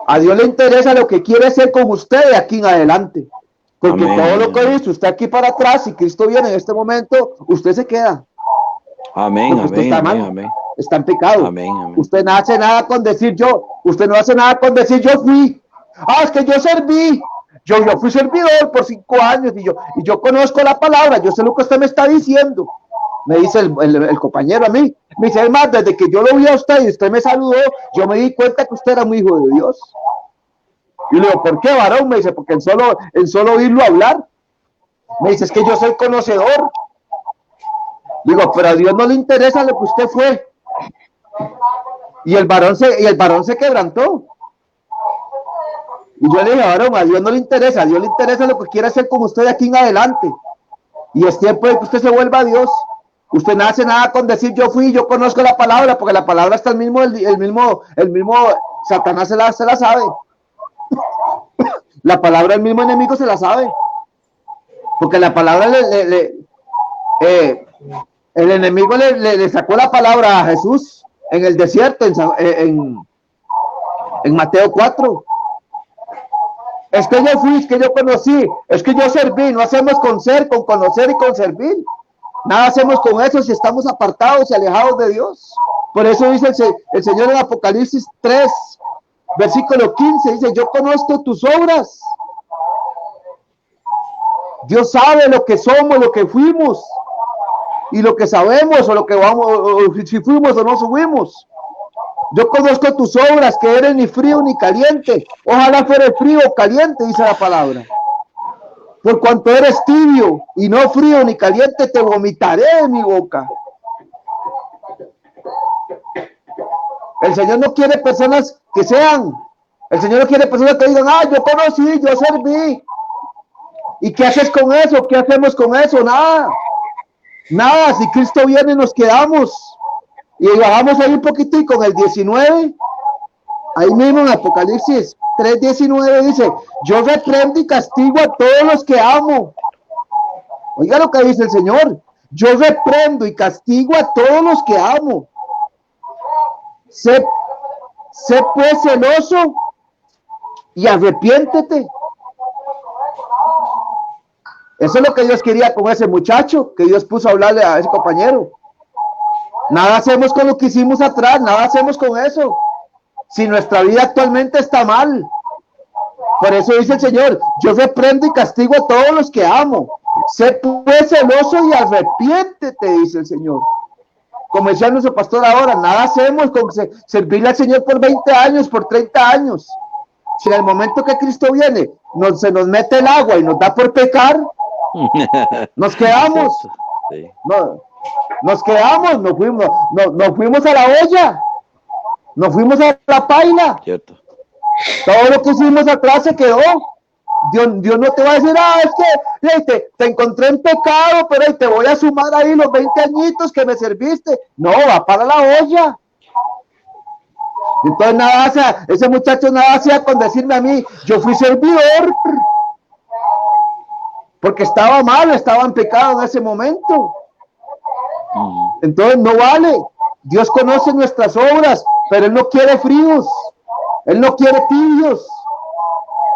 A Dios le interesa lo que quiere hacer con usted de aquí en adelante. Porque todo lo que hizo usted aquí para atrás, si Cristo viene en este momento, usted se queda. Amén, usted está mal, está en pecado. Amén. Usted no hace nada con decir yo fui. Es que yo serví. Yo fui servidor por 5 años y yo conozco la palabra, yo sé lo que usted me está diciendo. Me dice el compañero a mí. Me dice, además, desde que yo lo vi a usted y usted me saludó, yo me di cuenta que usted era un hijo de Dios. Y le digo, ¿por qué, varón? Me dice, porque en solo oírlo hablar. Me dice, es que yo soy conocedor. Digo, pero a Dios no le interesa lo que usted fue. Y el varón se quebrantó. Y yo le dije, varón, a Dios no le interesa, a Dios le interesa lo que quiere hacer con usted de aquí en adelante. Y es tiempo de que usted se vuelva a Dios. Usted no hace nada con decir yo fui, yo conozco la palabra, porque la palabra está el mismo Satanás se la sabe. La palabra del mismo enemigo se la sabe. Porque la palabra el enemigo le sacó la palabra a Jesús en el desierto, en Mateo 4. Es que yo fui, es que yo conocí, es que yo serví. No hacemos con conocer y con servir. Nada hacemos con eso si estamos apartados y alejados de Dios. Por eso dice el Señor en Apocalipsis 3, versículo 15, dice, yo conozco tus obras. Dios sabe lo que somos, lo que fuimos, y lo que sabemos, o lo que vamos, o si fuimos o no subimos. Yo conozco tus obras, que eres ni frío ni caliente. Ojalá fuera frío o caliente, dice la palabra. Por cuanto eres tibio y no frío ni caliente, te vomitaré de mi boca. El Señor no quiere personas que sean. El Señor no quiere personas que digan, yo conocí, yo serví. ¿Y qué haces con eso? ¿Qué hacemos con eso? Nada. Nada. Si Cristo viene, nos quedamos. Y bajamos ahí un poquitico en el 19. Ahí mismo en Apocalipsis 3:19 dice, yo reprendo y castigo a todos los que amo. Oiga lo que dice el Señor. Yo reprendo y castigo a todos los que amo. Sé pues celoso y arrepiéntete. Eso es lo que Dios quería con ese muchacho, que Dios puso a hablarle a ese compañero. Nada hacemos con lo que hicimos atrás, nada hacemos con eso. Si nuestra vida actualmente está mal. Por eso dice el Señor, yo reprendo y castigo a todos los que amo. Sé pues celoso y arrepiéntete, dice el Señor. Como decía nuestro pastor ahora, nada hacemos con servirle al Señor por 20 años, por 30 años. Si en el momento que Cristo viene, se nos mete el agua y nos da por pecar, nos quedamos. Sí. No, nos quedamos, nos fuimos a la olla, nos fuimos a la paila. Cierto. Todo lo que hicimos atrás se quedó. Dios no te va a decir, es que te encontré en pecado, pero te voy a sumar ahí los 20 añitos que me serviste. No, va para la olla. Entonces nada hacía, ese muchacho nada hacía con decirme a mí, yo fui servidor, porque estaba mal, estaba en pecado en ese momento. Entonces no vale. Dios conoce nuestras obras, pero Él no quiere fríos, Él no quiere tibios.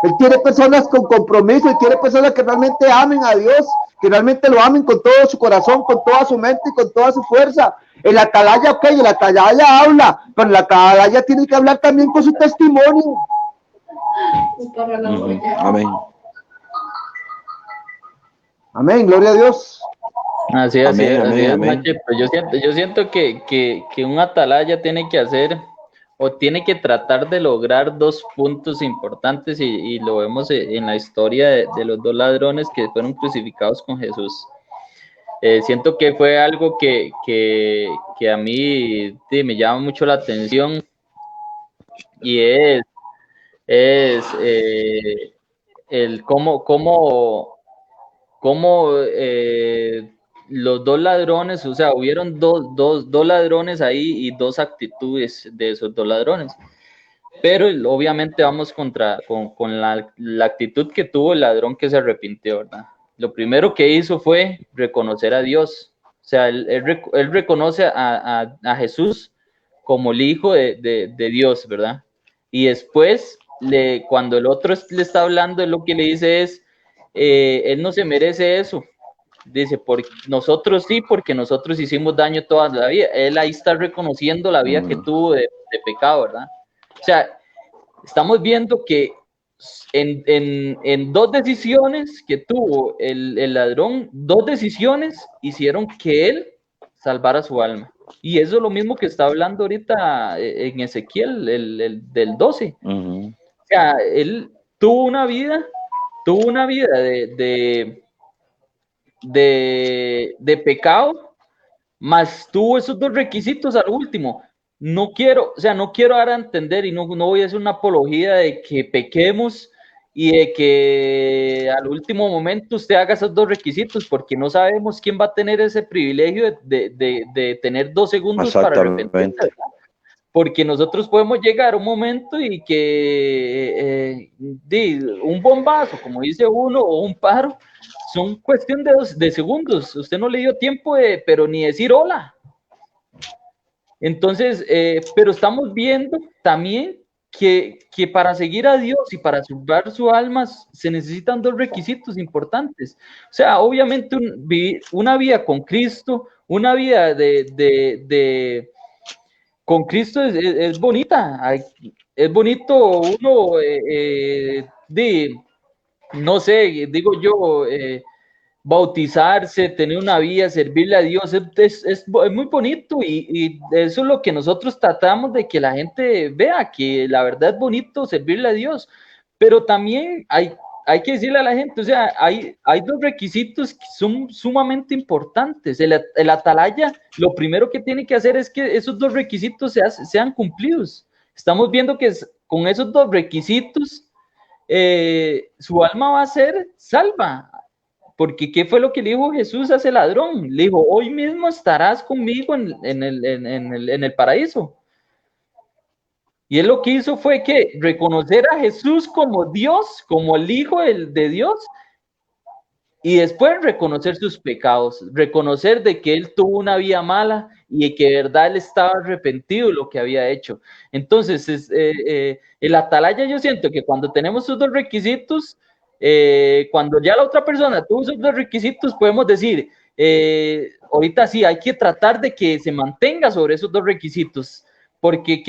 Él quiere personas con compromiso, Él quiere personas que realmente amen a Dios, que realmente lo amen con todo su corazón, con toda su mente y con toda su fuerza. El atalaya, ok, el atalaya habla, pero el atalaya tiene que hablar también con su testimonio. Amén. Amén, gloria a Dios. Así es, amén. Mache, pues yo siento que un atalaya tiene que hacer o tiene que tratar de lograr dos puntos importantes y lo vemos en la historia de los dos ladrones que fueron crucificados con Jesús. Siento que fue algo que a mí me llama mucho la atención y es el cómo los dos ladrones, o sea, hubieron dos ladrones ahí y dos actitudes de esos dos ladrones. Pero obviamente vamos con la actitud que tuvo el ladrón que se arrepintió, ¿verdad? Lo primero que hizo fue reconocer a Dios. O sea, él reconoce a Jesús como el Hijo de Dios, ¿verdad? Y después, cuando el otro le está hablando, él lo que le dice es, él no se merece eso. Dice, nosotros sí, porque nosotros hicimos daño toda la vida. Él ahí está reconociendo la vida que tuvo de pecado, ¿verdad? O sea, estamos viendo que en dos decisiones que tuvo el ladrón, dos decisiones hicieron que él salvara su alma. Y eso es lo mismo que está hablando ahorita en Ezequiel, el del 12. O sea, él tuvo una vida de pecado, más tuvo esos dos requisitos al último. No quiero dar a entender y no voy a hacer una apología de que pequemos y de que al último momento usted haga esos dos requisitos, porque no sabemos quién va a tener ese privilegio de tener 2 segundos para arrepentirse. Porque nosotros podemos llegar a un momento y que un bombazo, como dice uno, o un paro, son cuestión de segundos. Usted no le dio tiempo pero ni decir hola. Entonces, pero estamos viendo también que para seguir a Dios y para salvar su alma se necesitan dos requisitos importantes. O sea, obviamente una vida con Cristo, una vida con Cristo es bonita. Es bonito uno, no sé, digo yo, bautizarse, tener una vida, servirle a Dios, es muy bonito y eso es lo que nosotros tratamos de que la gente vea, que la verdad es bonito servirle a Dios, pero también hay que decirle a la gente, o sea, hay dos requisitos que son sumamente importantes. El atalaya, lo primero que tiene que hacer es que esos dos requisitos sean cumplidos. Estamos viendo que con esos dos requisitos su alma va a ser salva. Porque ¿qué fue lo que le dijo Jesús a ese ladrón? Le dijo, hoy mismo estarás conmigo en el paraíso. Y él lo que hizo fue que reconocer a Jesús como Dios, como el Hijo de Dios, y después reconocer sus pecados, reconocer de que él tuvo una vida mala y de que de verdad él estaba arrepentido de lo que había hecho. Entonces, el atalaya, yo siento que cuando tenemos esos dos requisitos, cuando ya la otra persona tuvo esos dos requisitos, podemos decir, ahorita sí, hay que tratar de que se mantenga sobre esos dos requisitos, porque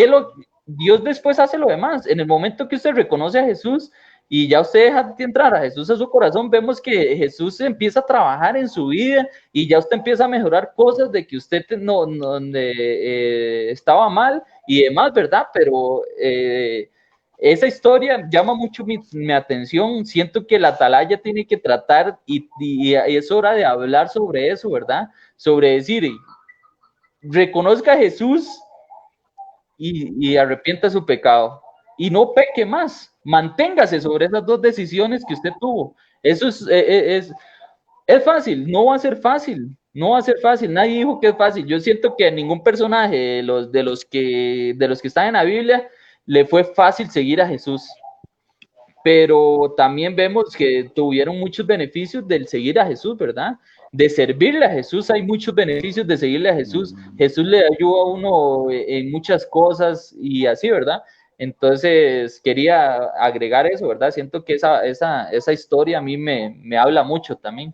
Dios después hace lo demás. En el momento que usted reconoce a Jesús, y ya usted deja de entrar a Jesús a su corazón, vemos que Jesús empieza a trabajar en su vida y ya usted empieza a mejorar cosas de que usted estaba mal y demás, ¿verdad? Pero esa historia llama mucho mi atención. Siento que la atalaya tiene que tratar y es hora de hablar sobre eso, ¿verdad? Sobre decir, reconozca a Jesús y arrepienta su pecado y no peque más, manténgase sobre esas dos decisiones que usted tuvo. Eso es fácil, no va a ser fácil, no va a ser fácil, nadie dijo que es fácil. Yo siento que a ningún personaje de los que están en la Biblia le fue fácil seguir a Jesús, pero también vemos que tuvieron muchos beneficios del seguir a Jesús, ¿verdad? De servirle a Jesús hay muchos beneficios de seguirle a Jesús. Jesús le ayuda a uno en muchas cosas y así, ¿verdad? Entonces quería agregar eso, ¿verdad? Siento que esa historia a mí me habla mucho también.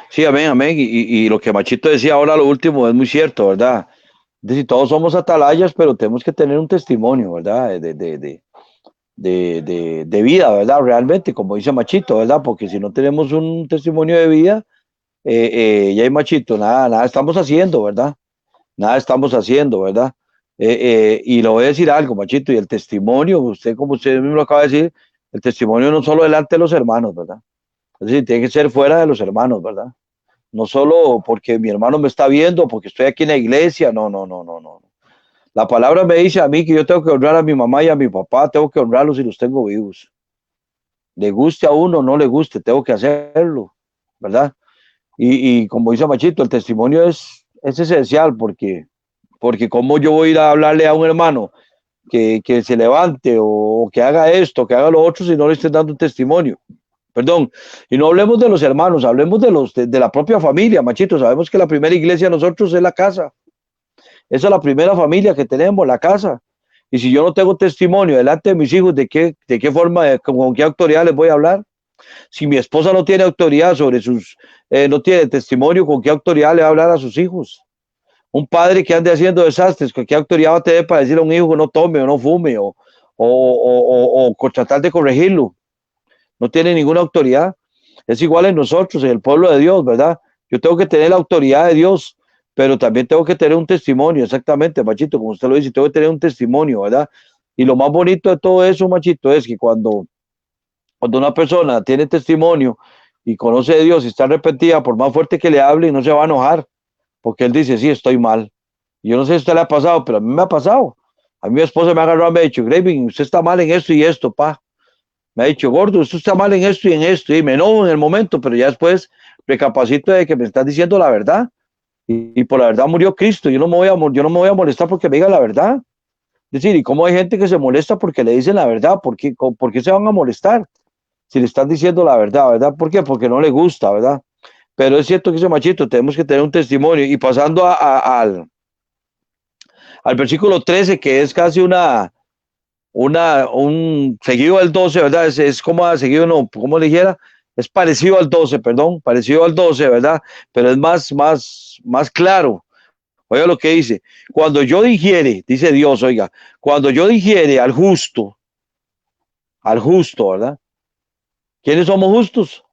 Sí, amén, amén. Y lo que Machito decía ahora, lo último, es muy cierto, ¿verdad? Es decir, todos somos atalayas, pero tenemos que tener un testimonio, ¿verdad? De vida, ¿verdad? Realmente, como dice Machito, ¿verdad? Porque si no tenemos un testimonio de vida, ya hay Machito, nada estamos haciendo, ¿verdad? Nada estamos haciendo, ¿verdad? Y le voy a decir algo, Machito, y el testimonio, como usted mismo lo acaba de decir, el testimonio no solo delante de los hermanos, ¿verdad? Es decir, tiene que ser fuera de los hermanos, ¿verdad? No solo porque mi hermano me está viendo, porque estoy aquí en la iglesia, no, no, no, no, no. La palabra me dice a mí que yo tengo que honrar a mi mamá y a mi papá, tengo que honrarlos si los tengo vivos. Le guste a uno, no le guste, tengo que hacerlo, ¿verdad? Y como dice Machito, el testimonio es esencial porque como yo voy a ir a hablarle a un hermano que se levante o que haga esto, que haga lo otro, si no le estoy dando un testimonio. Perdón, y no hablemos de los hermanos, hablemos de la propia familia, Machito. Sabemos que la primera iglesia de nosotros es la casa. Esa es la primera familia que tenemos, la casa. Y si yo no tengo testimonio delante de mis hijos, ¿de qué forma, con qué autoridad les voy a hablar? Si mi esposa no tiene autoridad no tiene testimonio, ¿con qué autoridad le va a hablar a sus hijos? Un padre que ande haciendo desastres, ¿con qué autoridad va a tener para decirle a un hijo que no tome o no fume o tratar de corregirlo? No tiene ninguna autoridad. Es igual en nosotros, en el pueblo de Dios, ¿verdad? Yo tengo que tener la autoridad de Dios, pero también tengo que tener un testimonio, exactamente, Machito, como usted lo dice, tengo que tener un testimonio, ¿verdad? Y lo más bonito de todo eso, Machito, es que cuando una persona tiene testimonio y conoce de Dios y está arrepentida, por más fuerte que le hable, no se va a enojar, porque él dice, sí, estoy mal. Yo no sé si a usted le ha pasado, pero a mí me ha pasado. A mí mi esposa me ha agarrado y me ha dicho, Graving, usted está mal en esto y esto, pa. Me ha dicho, gordo, usted está mal en esto y en esto, y me enojo en el momento, pero ya después recapacito de que me estás diciendo la verdad, y por la verdad murió Cristo. Yo no me voy a molestar porque me diga la verdad. Es decir, ¿y cómo hay gente que se molesta porque le dicen la verdad? ¿Por qué se van a molestar si le están diciendo la verdad, verdad? ¿Por qué? Porque no le gusta, ¿verdad? Pero es cierto que ese Machito, tenemos que tener un testimonio. Y pasando al versículo 13, que es casi un seguido al 12, ¿verdad? Es como seguido, no, como le dijera, es parecido al 12, perdón, parecido al 12, ¿verdad? Pero es más claro. Oiga lo que dice, cuando yo dijere, dice Dios, oiga, cuando yo dijere al justo, ¿verdad? ¿Quiénes somos justos?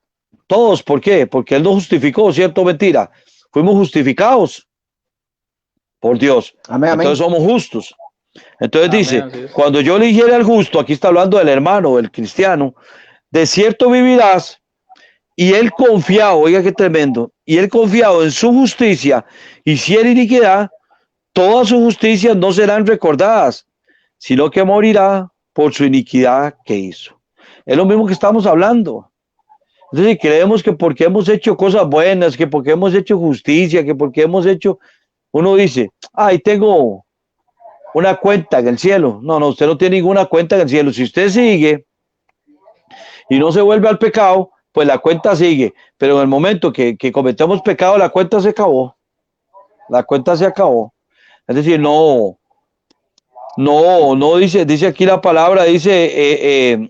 Todos, ¿por qué? Porque Él nos justificó, ¿cierto o mentira? Fuimos justificados por Dios. Amén, amén. Entonces somos justos. Entonces Amén, dice, así es. cuando yo eligiere al justo, aquí está hablando del hermano, del cristiano, de cierto vivirás, y él confiado, oiga qué tremendo, y él confiado en su justicia, hiciera iniquidad, todas sus justicias no serán recordadas, sino que morirá por su iniquidad que hizo. Es lo mismo que estamos hablando. Entonces, creemos que porque hemos hecho cosas buenas, que porque hemos hecho justicia, que porque hemos hecho, uno dice, ay, tengo una cuenta en el cielo. No, no, usted no tiene ninguna cuenta en el cielo. Si usted sigue y no se vuelve al pecado, pues la cuenta sigue. Pero en el momento que cometemos pecado, la cuenta se acabó. La cuenta se acabó. Es decir, no dice aquí la palabra, dice,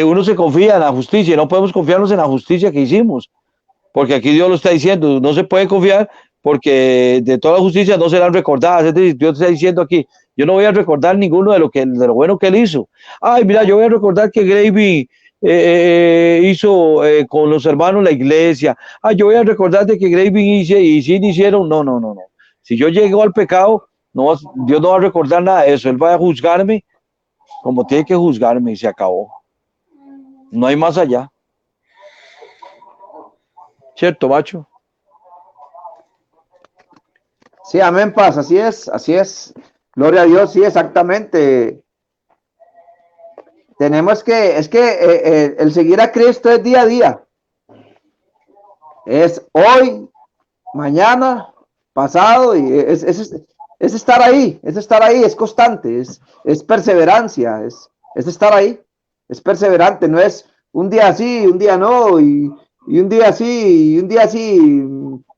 uno se confía en la justicia, no podemos confiarnos en la justicia que hicimos, porque aquí Dios lo está diciendo, no se puede confiar porque de toda la justicia no serán recordadas. Es decir, Dios está diciendo aquí, yo no voy a recordar ninguno de lo bueno que él hizo. Ay, mira, yo voy a recordar que Gravy hizo con los hermanos la iglesia. Ay, yo voy a recordar de que Gravy hizo y sí hicieron. No. Si yo llego al pecado, no, Dios no va a recordar nada de eso. Él va a juzgarme como tiene que juzgarme y se acabó. No hay más allá. ¿Cierto, macho? Sí, amén, paz, así es. Gloria a Dios, sí, exactamente. Tenemos que, el seguir a Cristo es día a día. Es hoy, mañana, pasado, y es estar ahí, es constante, es perseverancia, es estar ahí, es perseverante, no es un día sí, un día no, y un día sí, y un día sí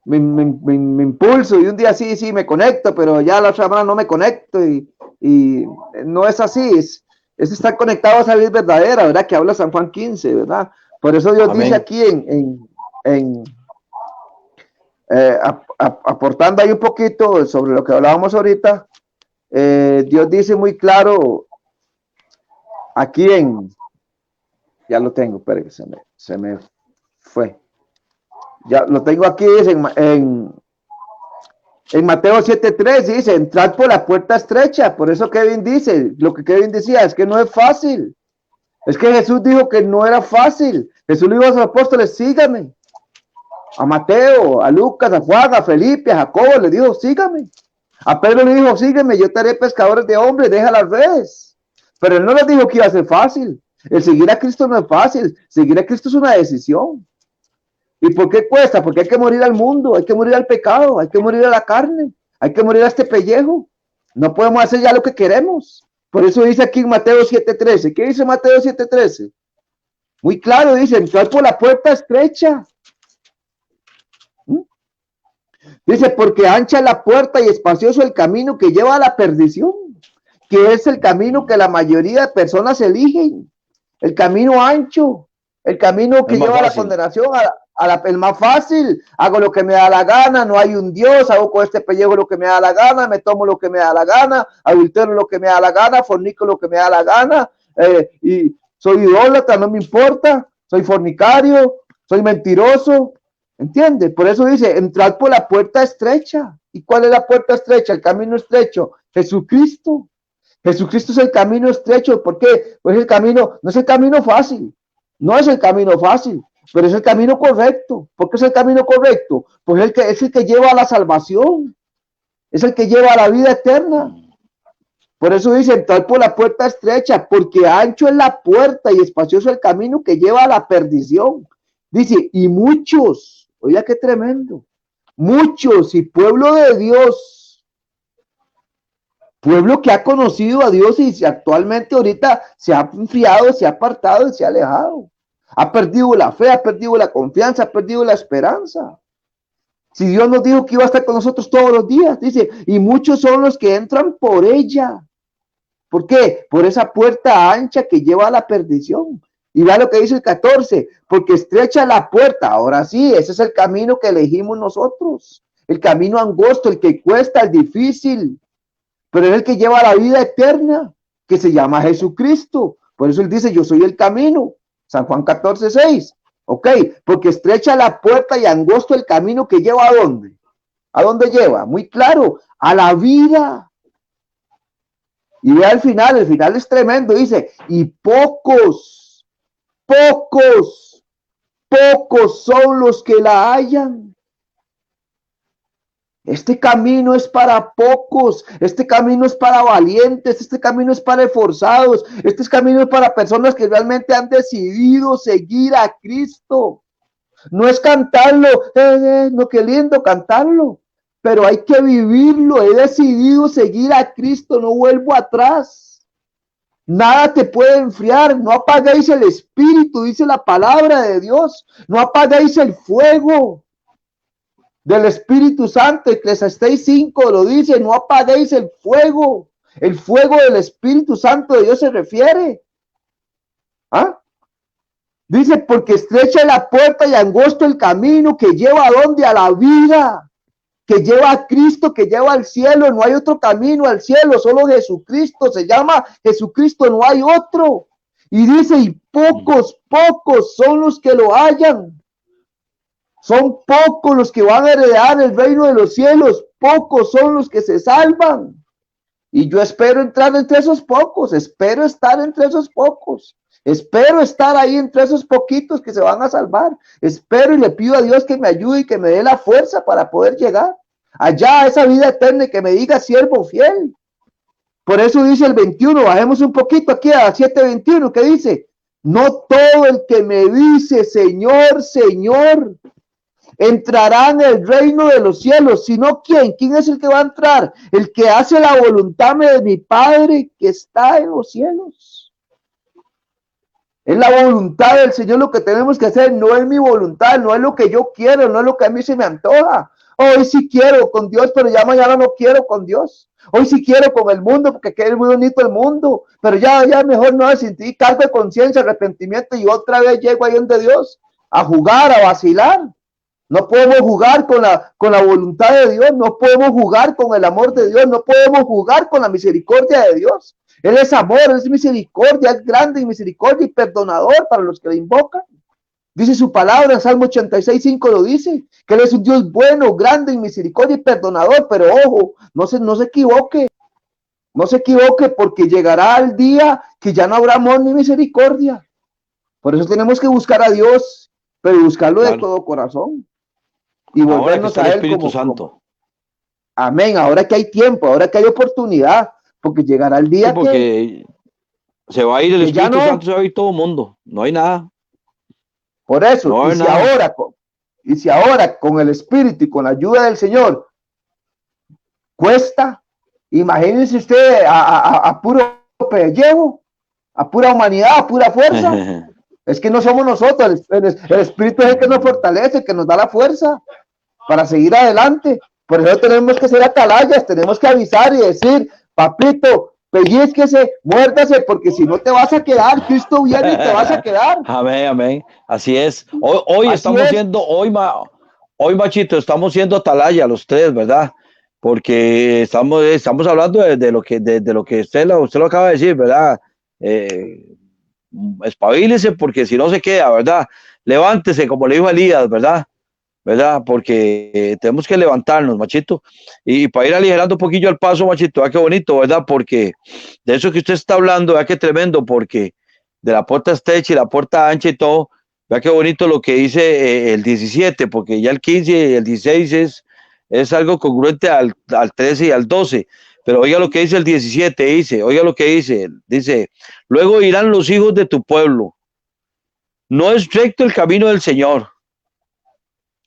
me impulso, y un día sí me conecto, pero ya la otra semana no me conecto, y no es así, es estar conectado a esa vida verdadera, ¿verdad? Que habla San Juan 15, ¿verdad? Por eso Dios Amén. dice aquí aportando ahí un poquito sobre lo que hablábamos ahorita, Dios dice muy claro aquí ya lo tengo, pero se me fue. Ya lo tengo aquí, dice en Mateo 7:3, dice, entrad por la puerta estrecha. Por eso Kevin dice, lo que Kevin decía, es que no es fácil. Es que Jesús dijo que no era fácil. Jesús le dijo a sus apóstoles, síganme. A Mateo, a Lucas, a Juan, a Felipe, a Jacobo, le dijo, sígame. A Pedro le dijo, sígueme, yo te haré pescadores de hombres, deja las redes. Pero él no les dijo que iba a ser fácil. El seguir a Cristo no es fácil. Seguir a Cristo es una decisión. ¿Y por qué cuesta? Porque hay que morir al mundo, hay que morir al pecado, hay que morir a la carne, hay que morir a este pellejo. No podemos hacer ya lo que queremos. Por eso dice aquí en Mateo 7:13. ¿Qué dice Mateo 7:13? Muy claro, dice, entrar por la puerta estrecha. Dice, porque ancha la puerta y espacioso el camino que lleva a la perdición, que es el camino que la mayoría de personas eligen. El camino ancho, el camino que lleva a la condenación, el más fácil. Hago lo que me da la gana, no hay un Dios, hago con este pellejo lo que me da la gana, me tomo lo que me da la gana, adultero lo que me da la gana, fornico lo que me da la gana, y soy idólatra, no me importa, soy fornicario, soy mentiroso. ¿Entiende? Por eso dice, entrad por la puerta estrecha. ¿Y cuál es la puerta estrecha? El camino estrecho. Jesucristo. Jesucristo es el camino estrecho. ¿Por qué? Pues el camino, no es el camino fácil. No es el camino fácil, pero es el camino correcto. ¿Por qué es el camino correcto? Pues es el que lleva a la salvación. Es el que lleva a la vida eterna. Por eso dice, entrar por la puerta estrecha, porque ancho es la puerta y espacioso el camino que lleva a la perdición. Dice, y muchos, oiga qué tremendo, muchos y pueblo de Dios, pueblo que ha conocido a Dios y actualmente ahorita se ha enfriado, se ha apartado y se ha alejado. Ha perdido la fe, ha perdido la confianza, ha perdido la esperanza. Si Dios nos dijo que iba a estar con nosotros todos los días, dice, y muchos son los que entran por ella. ¿Por qué? Por esa puerta ancha que lleva a la perdición. Y vea lo que dice el 14, porque estrecha la puerta. Ahora sí, ese es el camino que elegimos nosotros. El camino angosto, el que cuesta, el difícil. Pero es el que lleva a la vida eterna, que se llama Jesucristo. Por eso él dice, yo soy el camino. San Juan 14:6. ¿Ok? Porque estrecha la puerta y angosto el camino que lleva ¿a dónde? ¿A dónde lleva? Muy claro, a la vida. Y ve al final, el final es tremendo, dice, y pocos son los que la hallan. Este camino es para pocos, este camino es para valientes, este camino es para esforzados, este camino es para personas que realmente han decidido seguir a Cristo. No es cantarlo, no, qué lindo cantarlo, pero hay que vivirlo. He decidido seguir a Cristo, no vuelvo atrás. Nada te puede enfriar, no apaguéis el espíritu, dice la palabra de Dios, no apaguéis el fuego del Espíritu Santo. Eclesiastés 5 lo dice, no apaguéis el fuego del Espíritu Santo de Dios se refiere. ¿Ah? Dice, porque estrecha la puerta y angosto el camino que lleva a dónde, a la vida, que lleva a Cristo, que lleva al cielo. No hay otro camino al cielo, solo Jesucristo. Se llama Jesucristo, no hay otro. Y dice, y pocos son los que lo hallan. Son pocos los que van a heredar el reino de los cielos. Pocos son los que se salvan. Y yo espero entrar entre esos pocos. Espero estar entre esos pocos. Espero estar ahí entre esos poquitos que se van a salvar. Espero y le pido a Dios que me ayude y que me dé la fuerza para poder llegar allá a esa vida eterna y que me diga siervo fiel. Por eso dice el 21, bajemos un poquito aquí a 7:21, que dice, no todo el que me dice Señor, Señor, entrará en el reino de los cielos, sino ¿quién es el que va a entrar? El que hace la voluntad de mi Padre que está en los cielos. Es la voluntad del Señor lo que tenemos que hacer, no es mi voluntad, no es lo que yo quiero, no es lo que a mí se me antoja. Hoy sí quiero con Dios, pero ya mañana no quiero con Dios. Hoy sí quiero con el mundo, porque queda muy bonito el mundo, pero ya mejor no, sentir cargo de conciencia, arrepentimiento, y otra vez llego ahí donde Dios, a jugar, a vacilar. No podemos jugar con la voluntad de Dios, no podemos jugar con el amor de Dios, no podemos jugar con la misericordia de Dios. Él es amor, Él es misericordia, es grande y misericordia y perdonador para los que le invocan. Dice su palabra, en Salmo 86:5 lo dice, que Él es un Dios bueno, grande y misericordia y perdonador, pero ojo, no se equivoque, no se equivoque, porque llegará el día que ya no habrá amor ni misericordia. Por eso tenemos que buscar a Dios, pero buscarlo de todo corazón. Y volvernos a Él Espíritu Santo. Amén, ahora que hay tiempo, ahora que hay oportunidad, porque llegará el día porque se va a ir el Espíritu Santo, se va a ir todo el mundo, no hay nada. Por eso, no y si ahora con el Espíritu y con la ayuda del Señor cuesta, imagínense usted a puro pellejo, a pura humanidad, a pura fuerza. Es que no somos nosotros, el Espíritu es el que nos fortalece, que nos da la fuerza para seguir adelante. Por eso tenemos que ser atalayas, tenemos que avisar y decir, papito, pellizquese, muérdase, porque si no te vas a quedar, Cristo viene y te vas a quedar. Amén, amén. Así es. Hoy así estamos siendo, hoy Machito, estamos siendo atalaya los tres, ¿verdad? Porque estamos hablando de lo que usted lo acaba de decir, ¿verdad? Espabilese, porque si no se queda, ¿verdad? Levántese, como le dijo Elías, ¿verdad? Porque tenemos que levantarnos, Machito, y para ir aligerando un poquillo el paso, Machito, vea qué bonito, ¿verdad? Porque de eso que usted está hablando, vea qué tremendo, porque de la puerta estrecha y la puerta ancha y todo, vea qué bonito lo que dice el 17, porque ya el 15 y el 16 es algo congruente al 13 y al 12, pero oiga lo que dice el 17, oiga lo que dice, luego irán los hijos de tu pueblo, no es recto el camino del Señor.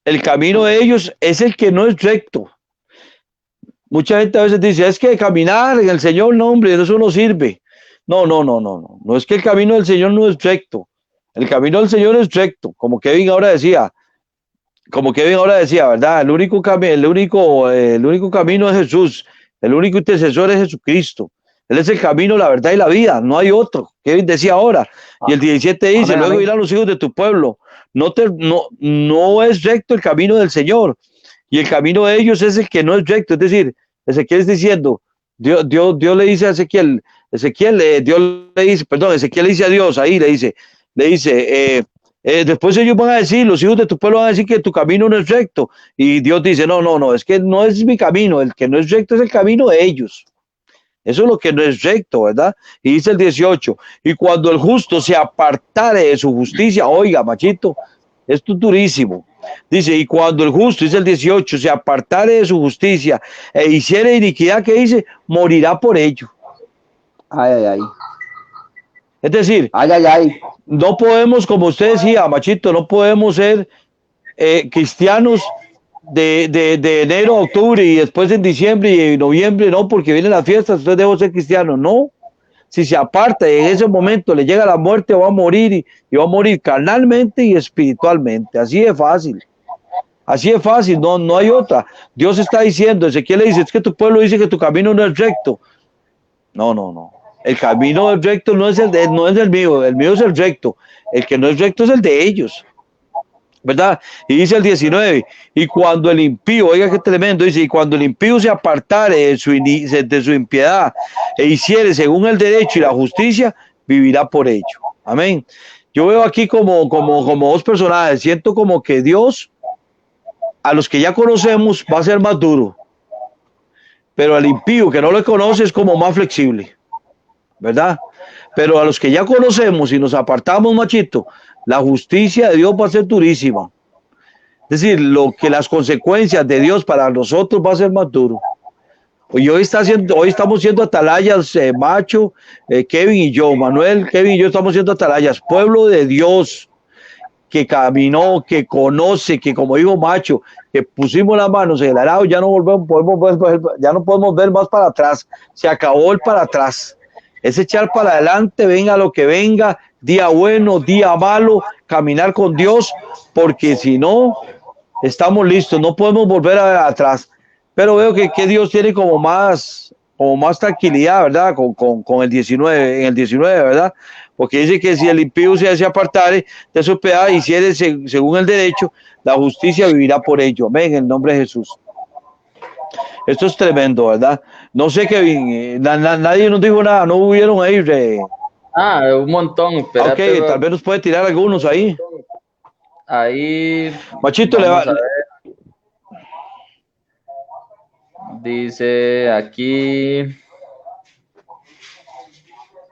El camino de ellos es el que no es recto. Mucha gente a veces dice, es que caminar en el Señor, no, hombre, eso no sirve. No es que el camino del Señor no es recto. El camino del Señor es recto, como Kevin ahora decía, ¿verdad? El único camino es Jesús, el único intercesor es Jesucristo. Él es el camino, la verdad y la vida, no hay otro. Kevin decía ahora. Y el 17 dice, luego irán los hijos de tu pueblo. No es recto el camino del Señor, y el camino de ellos es el que no es recto. Es decir, Ezequiel es diciendo, Dios le dice a Ezequiel le dice a Dios, ahí le dice, Después ellos van a decir, los hijos de tu pueblo van a decir que tu camino no es recto. Y Dios dice, no, no, no, es que no es mi camino, el que no es recto es el camino de ellos. Eso es lo que no es recto, ¿verdad? Y dice el 18, y cuando el justo se apartare de su justicia, oiga, machito, esto es durísimo. Dice, y cuando el justo, dice el 18, se apartare de su justicia e hiciere iniquidad, que dice, morirá por ello. Ay, ay, ay. Es decir, Ay, ay, ay. no podemos, como usted decía, machito, no podemos ser cristianos de enero a octubre y después en diciembre y en noviembre, no, porque vienen las fiestas, entonces debo ser cristiano. No, si se aparta y en ese momento le llega la muerte, va a morir y va a morir carnalmente y espiritualmente. Así de fácil. Así de fácil, no, no hay otra. Dios está diciendo, Ezequiel le dice, es que tu pueblo dice que tu camino no es recto. No, no, no. El camino recto no es no es el mío es el recto. El que no es recto es el de ellos, ¿verdad? Y dice el 19, y cuando el impío, oiga qué tremendo, dice, y cuando el impío se apartare de su impiedad e hiciere según el derecho y la justicia, vivirá por ello. Amén. Yo veo aquí como dos personajes, siento como que Dios, a los que ya conocemos, va a ser más duro, pero al impío que no le conoce es como más flexible, ¿verdad? Pero a los que ya conocemos y nos apartamos, machito, la justicia de Dios va a ser durísima. Es decir, lo que las consecuencias de Dios para nosotros va a ser más duro. Hoy estamos siendo atalayas, Macho, Kevin y yo, Manuel, Kevin y yo estamos siendo atalayas, pueblo de Dios que caminó, que conoce, que como dijo Macho, que pusimos las manos en el arado, ya no ya no podemos ver más para atrás, se acabó el para atrás. Es echar para adelante, venga lo que venga, día bueno, día malo, caminar con Dios, porque si no, estamos listos, no podemos volver atrás. Pero veo que Dios tiene como más tranquilidad, ¿verdad? Con el 19, en el 19, ¿verdad? Porque dice que si el impío se apartare de su piedad y hiciere según el derecho, la justicia vivirá por ello. Amén, en el nombre de Jesús. Esto es tremendo, ¿verdad? No sé, Kevin, nadie nos dijo nada, no hubieron ahí. Un montón, espérate. Ok, tal vez nos puede tirar algunos ahí. Ahí. Machito, le va. A ver. Dice aquí.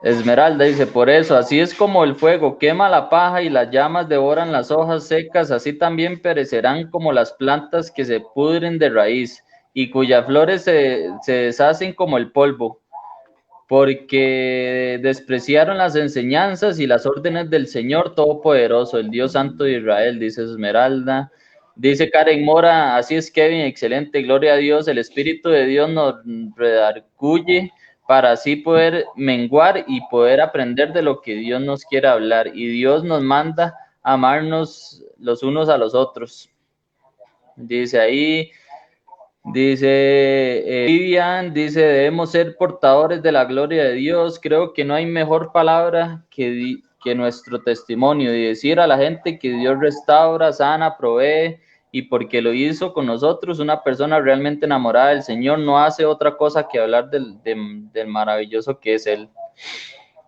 Esmeralda dice, por eso, así es como el fuego quema la paja y las llamas devoran las hojas secas, así también perecerán como las plantas que se pudren de raíz y cuyas flores se deshacen como el polvo, porque despreciaron las enseñanzas y las órdenes del Señor Todopoderoso, el Dios Santo de Israel, dice Esmeralda. Dice Karen Mora, así es Kevin, excelente, gloria a Dios, el Espíritu de Dios nos redarguye para así poder menguar y poder aprender de lo que Dios nos quiere hablar. Y Dios nos manda a amarnos los unos a los otros. Dice ahí, dice Vivian, dice, debemos ser portadores de la gloria de Dios. Creo que no hay mejor palabra que nuestro testimonio y decir a la gente que Dios restaura, sana, provee, y porque lo hizo con nosotros, una persona realmente enamorada del Señor no hace otra cosa que hablar del maravilloso que es Él.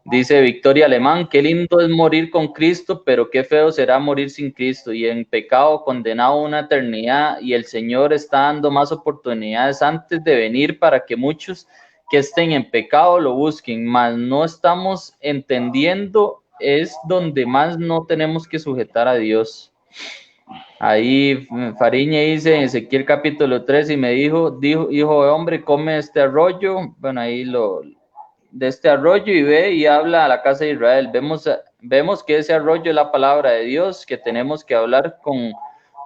Dice Victoria Alemán, qué lindo es morir con Cristo, pero qué feo será morir sin Cristo y en pecado condenado a una eternidad, y el Señor está dando más oportunidades antes de venir para que muchos que estén en pecado lo busquen, mas no estamos entendiendo, es donde más no tenemos que sujetar a Dios. Ahí Fariña dice en Ezequiel capítulo 3 y me dijo, hijo de hombre, come este arroyo, bueno, ahí de este arroyo y ve y habla a la casa de Israel. Vemos que ese arroyo es la palabra de Dios, que tenemos que hablar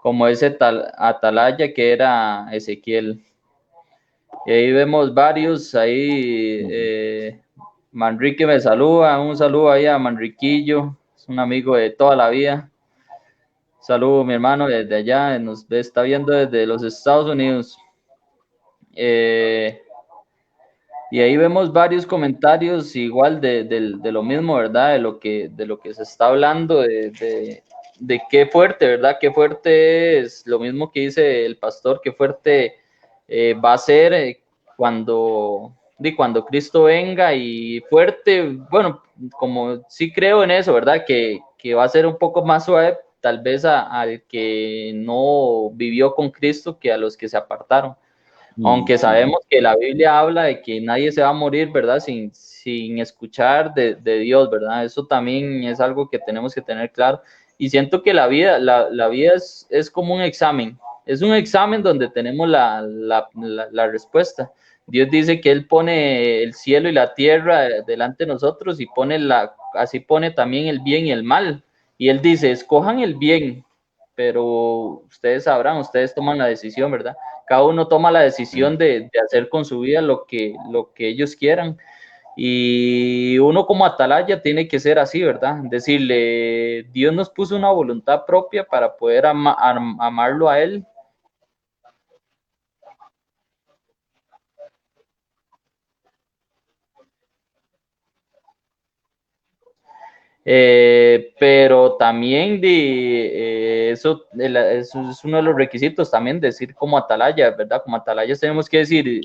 como ese atalaya que era Ezequiel. Y ahí vemos varios, ahí Manrique me saluda, un saludo ahí a Manriquillo, es un amigo de toda la vida. Saludo, mi hermano, desde allá, nos está viendo desde los Estados Unidos. Y ahí vemos varios comentarios igual de lo mismo, ¿verdad? De lo que se está hablando, de qué fuerte, ¿verdad? Qué fuerte es, lo mismo que dice el pastor, qué fuerte va a ser cuando Cristo venga, y fuerte, bueno, como sí creo en eso, ¿verdad? Que que va a ser un poco más suave tal vez al que no vivió con Cristo que a los que se apartaron. Aunque sabemos que la Biblia habla de que nadie se va a morir, ¿verdad? Sin escuchar de Dios, ¿verdad? Eso también es algo que tenemos que tener claro. Y siento que la vida es como un examen. Es un examen donde tenemos la respuesta. Dios dice que Él pone el cielo y la tierra delante de nosotros y así pone también el bien y el mal. Y Él dice, escojan el bien, pero ustedes sabrán, ustedes toman la decisión, ¿verdad? Cada uno toma la decisión de hacer con su vida lo que ellos quieran. Y uno como atalaya tiene que ser así, ¿verdad? Decirle, Dios nos puso una voluntad propia para poder amarlo a Él. Pero también eso es uno de los requisitos también, decir como atalaya, ¿verdad? Como atalayas tenemos que decir,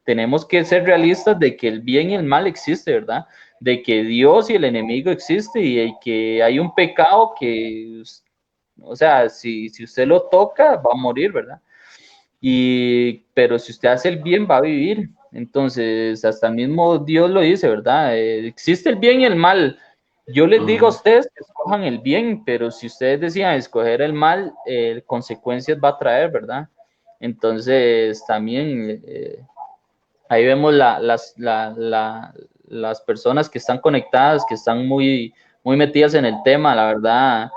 tenemos que ser realistas de que el bien y el mal existe, ¿verdad? De que Dios y el enemigo existe y que hay un pecado que, o sea, si usted lo toca, va a morir, ¿verdad? Pero si usted hace el bien, va a vivir. Entonces, hasta el mismo Dios lo dice, ¿verdad? Existe el bien y el mal. Yo les digo a ustedes que escojan el bien, pero si ustedes decían escoger el mal, consecuencias va a traer, ¿verdad? Entonces, también ahí vemos las personas que están conectadas, que están muy metidas en el tema, la verdad,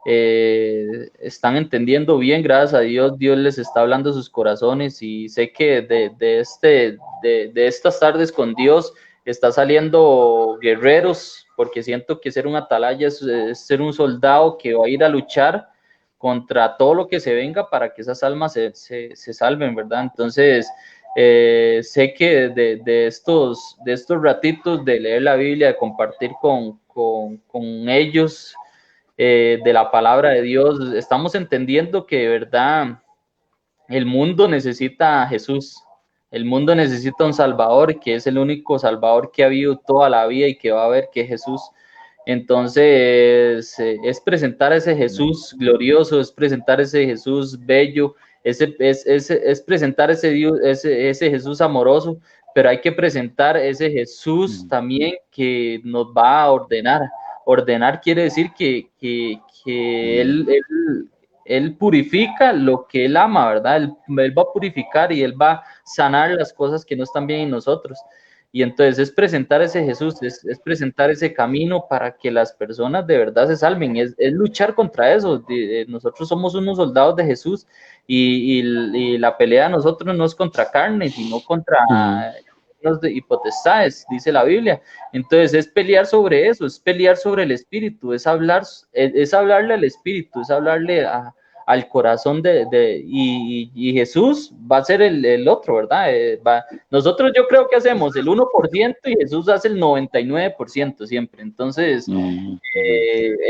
están entendiendo bien, gracias a Dios, Dios les está hablando a sus corazones y sé que de estas tardes con Dios está saliendo guerreros, porque siento que ser un atalaya es ser un soldado que va a ir a luchar contra todo lo que se venga para que esas almas se salven, ¿verdad? Entonces, sé que de estos ratitos de leer la Biblia, de compartir con ellos de la palabra de Dios, estamos entendiendo que de verdad el mundo necesita a Jesús. El mundo necesita un Salvador, que es el único Salvador que ha habido toda la vida y que va a haber, que es Jesús. Entonces, es presentar a ese Jesús glorioso, es presentar a ese Jesús bello, es presentar ese Jesús amoroso, pero hay que presentar ese Jesús también que nos va a ordenar. Ordenar quiere decir que él purifica lo que Él ama, ¿verdad? Él va a purificar y Él va a sanar las cosas que no están bien en nosotros. Y entonces es presentar ese Jesús, es presentar ese camino para que las personas de verdad se salven, es luchar contra eso. Nosotros somos unos soldados de Jesús y la pelea de nosotros no es contra carne, sino contra y potestades, dice la Biblia. Entonces es pelear sobre eso, es pelear sobre el espíritu, es hablarle al espíritu, es hablarle al corazón y Jesús va a ser el otro, ¿verdad? Nosotros yo creo que hacemos el 1% y Jesús hace el 99% siempre. Entonces,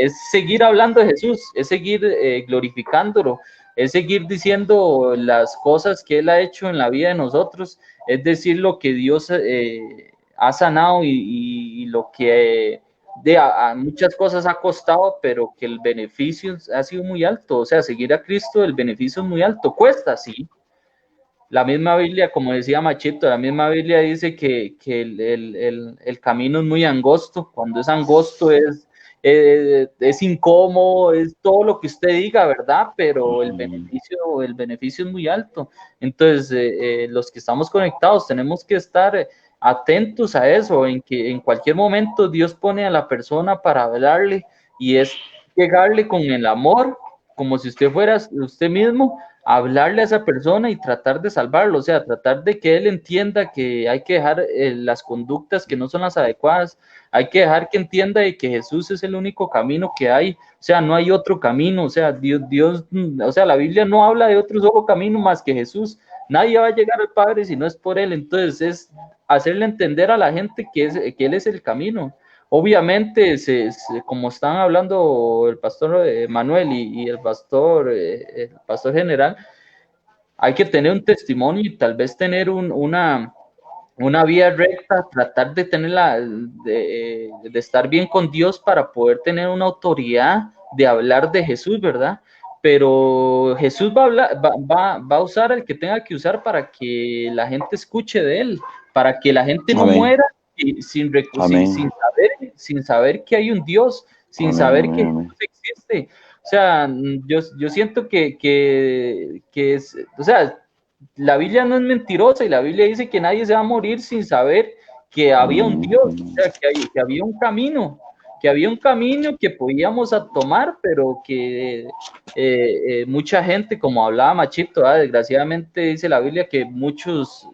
es seguir hablando de Jesús, es seguir glorificándolo, es seguir diciendo las cosas que Él ha hecho en la vida de nosotros, es decir, lo que Dios ha sanado y lo que a muchas cosas ha costado, pero que el beneficio ha sido muy alto. O sea, seguir a Cristo, el beneficio es muy alto. Cuesta, sí. La misma Biblia, como decía Machito, la misma Biblia dice que el camino es muy angosto. Cuando es angosto es incómodo, es todo lo que usted diga, ¿verdad? Pero el beneficio es muy alto. Entonces, los que estamos conectados tenemos que estar atentos a eso, en que en cualquier momento Dios pone a la persona para hablarle y es llegarle con el amor, como si usted fuera usted mismo, hablarle a esa persona y tratar de salvarlo, o sea, tratar de que él entienda que hay que dejar las conductas que no son las adecuadas, hay que dejar que entienda de que Jesús es el único camino que hay, o sea, no hay otro camino, o sea, o sea, la Biblia no habla de otro solo camino más que Jesús, nadie va a llegar al Padre si no es por Él, entonces es hacerle entender a la gente que Él es el camino. Obviamente, como están hablando el pastor Manuel y el pastor general, hay que tener un testimonio y tal vez tener una vía recta, tratar de tenerla, de estar bien con Dios para poder tener una autoridad de hablar de Jesús, ¿verdad? Pero Jesús va a, hablar, va a usar el que tenga que usar para que la gente escuche de él, para que la gente no Amén. muera Amén. sin saber que hay un Dios, sin Amén. saber que Amén. Jesús existe. O sea, yo siento que es, o sea, la Biblia no es mentirosa y la Biblia dice que nadie se va a morir sin saber que había un Dios, o sea, que había un camino que podíamos tomar, pero que mucha gente, como hablaba Machito, desgraciadamente dice la Biblia que muchos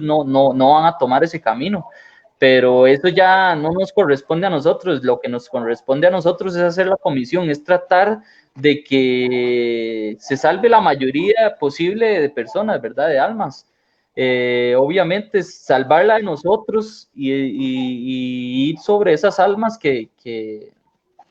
no van a tomar ese camino, pero eso ya no nos corresponde a nosotros. Lo que nos corresponde a nosotros es hacer la comisión, es tratar de que se salve la mayoría posible de personas, ¿verdad? De almas. Obviamente, salvarla de nosotros y ir sobre esas almas que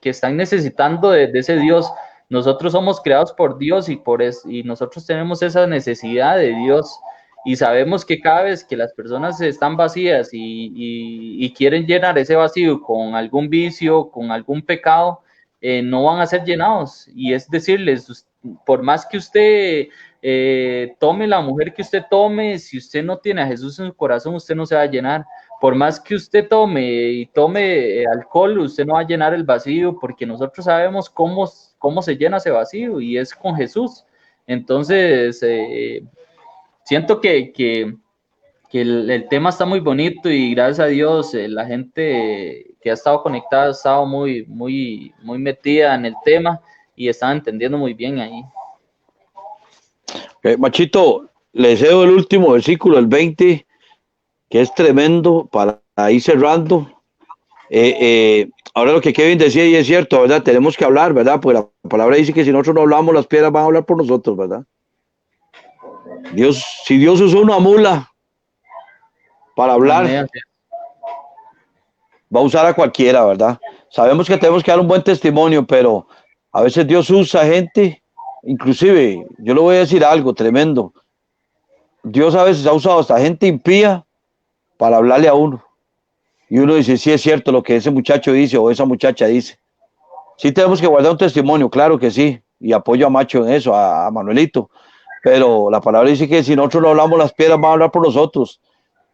están necesitando de ese Dios. Nosotros somos creados por Dios y nosotros tenemos esa necesidad de Dios. Y sabemos que cada vez que las personas están vacías y quieren llenar ese vacío con algún vicio, con algún pecado, no van a ser llenados. Y es decirles, por más que usted tome la mujer que usted tome, si usted no tiene a Jesús en su corazón, usted no se va a llenar. Por más que usted tome alcohol, usted no va a llenar el vacío, porque nosotros sabemos cómo se llena ese vacío y es con Jesús. Entonces, siento que el tema está muy bonito y gracias a Dios la gente que ha estado conectada ha estado muy metida en el tema y están entendiendo muy bien ahí. Machito, le deseo el último versículo, el 20, que es tremendo para ir cerrando. Ahora lo que Kevin decía y es cierto, ¿verdad? Tenemos que hablar, ¿verdad? Porque la palabra dice que si nosotros no hablamos, las piedras van a hablar por nosotros, ¿verdad? Si Dios usó una mula para hablar, Amén. va a usar a cualquiera, ¿verdad? Sabemos que tenemos que dar un buen testimonio, pero a veces Dios usa gente, inclusive, yo le voy a decir algo tremendo. Dios a veces ha usado a esta gente impía para hablarle a uno. Y uno dice, sí es cierto lo que ese muchacho dice o esa muchacha dice. Sí tenemos que guardar un testimonio, claro que sí, y apoyo a Macho en eso, a Manuelito, pero la palabra dice que si nosotros no hablamos, las piedras van a hablar por nosotros,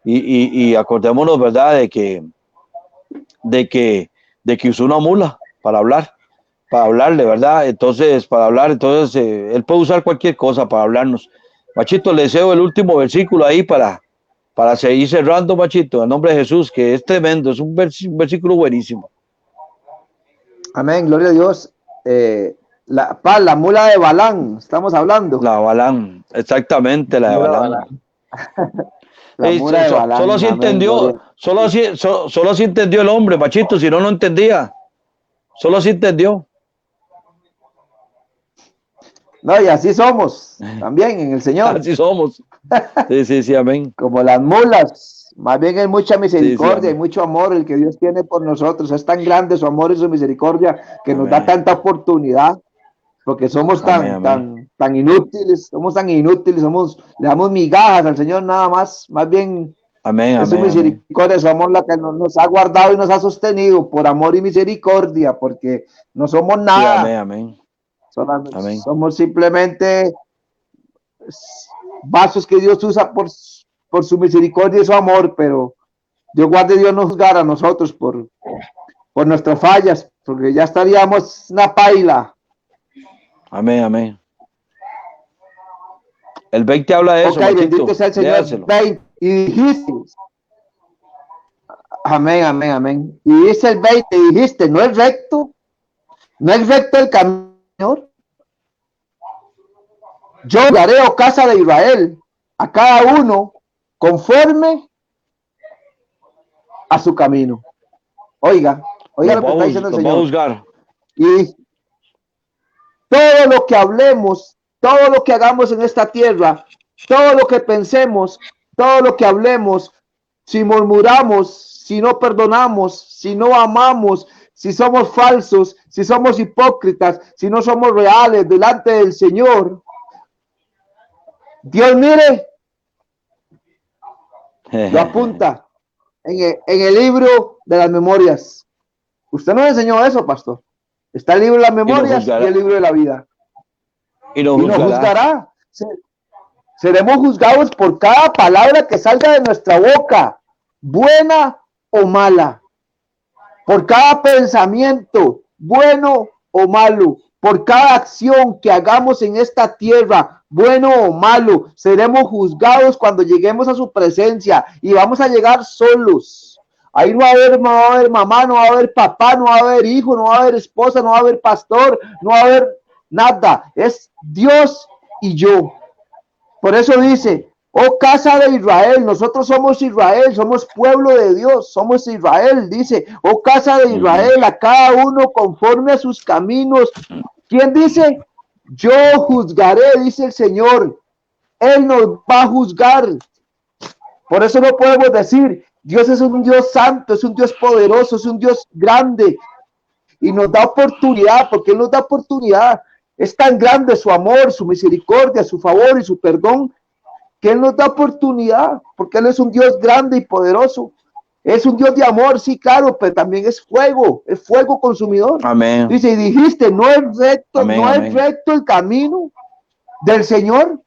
y acordémonos, ¿verdad?, de que usó una mula para hablarle, ¿verdad? Entonces, él puede usar cualquier cosa para hablarnos. Machito, le deseo el último versículo ahí para seguir cerrando, Machito, en nombre de Jesús, que es tremendo, es un versículo buenísimo. Amén, gloria a Dios. La mula de Balán, estamos hablando. La Balán, exactamente, la de Balán. La mula de Balán. Solo así entendió, solo así entendió el hombre, Machito, si no, no entendía. Solo así entendió. No, y así somos, también en el Señor. Así somos. Sí, amén. Como las mulas, más bien es mucha misericordia sí, y mucho amor el que Dios tiene por nosotros. Es tan grande su amor y su misericordia que amén. Nos da tanta oportunidad, porque somos tan inútiles, le damos migajas al Señor nada más bien. Amén, es su misericordia, su amor la que nos ha guardado y nos ha sostenido por amor y misericordia, porque no somos nada. Sí, amén. Somos simplemente vasos que Dios usa por su misericordia y su amor, pero Dios guarde, Dios nos juzgar a nosotros por nuestras fallas, porque ya estaríamos una paila. Amén. El 20 habla de eso, Okay, Machito. Bendito sea el Señor. 20, y dijiste, amén. Y dice el 20, dijiste, ¿no es recto el camino? Yo daré, oh casa de Israel, a cada uno conforme a su camino. Oiga lo que está diciendo el Señor. Y todo lo que hablemos, todo lo que hagamos en esta tierra, todo lo que pensemos, todo lo que hablemos, si murmuramos, si no perdonamos, si no amamos, si somos falsos, si somos hipócritas, si no somos reales delante del Señor, Dios mire, Lo apunta en el libro de las memorias. Usted nos enseñó eso, pastor. Está el libro de las memorias y el libro de la vida. Y nos juzgará. Seremos juzgados por cada palabra que salga de nuestra boca, buena o mala. Por cada pensamiento, bueno o malo. Por cada acción que hagamos en esta tierra, bueno o malo, seremos juzgados cuando lleguemos a su presencia y vamos a llegar solos. Ahí no va a haber mamá, no va a haber papá, no va a haber hijo, no va a haber esposa, no va a haber pastor, no va a haber nada. Es Dios y yo. Por eso dice, oh casa de Israel, nosotros somos Israel, somos pueblo de Dios, somos Israel. Dice, oh casa de Israel, a cada uno conforme a sus caminos. ¿Quién dice? Yo juzgaré, dice el Señor. Él nos va a juzgar. Por eso no podemos decir, Dios es un Dios santo, es un Dios poderoso, es un Dios grande. Y nos da oportunidad, porque Él nos da oportunidad. Es tan grande su amor, su misericordia, su favor y su perdón, que Él nos da oportunidad, porque Él es un Dios grande y poderoso. Es un Dios de amor, sí, claro, pero también es fuego consumidor. Amén. Dice, y dijiste, no es recto, amén, no amén. es recto el camino del Señor.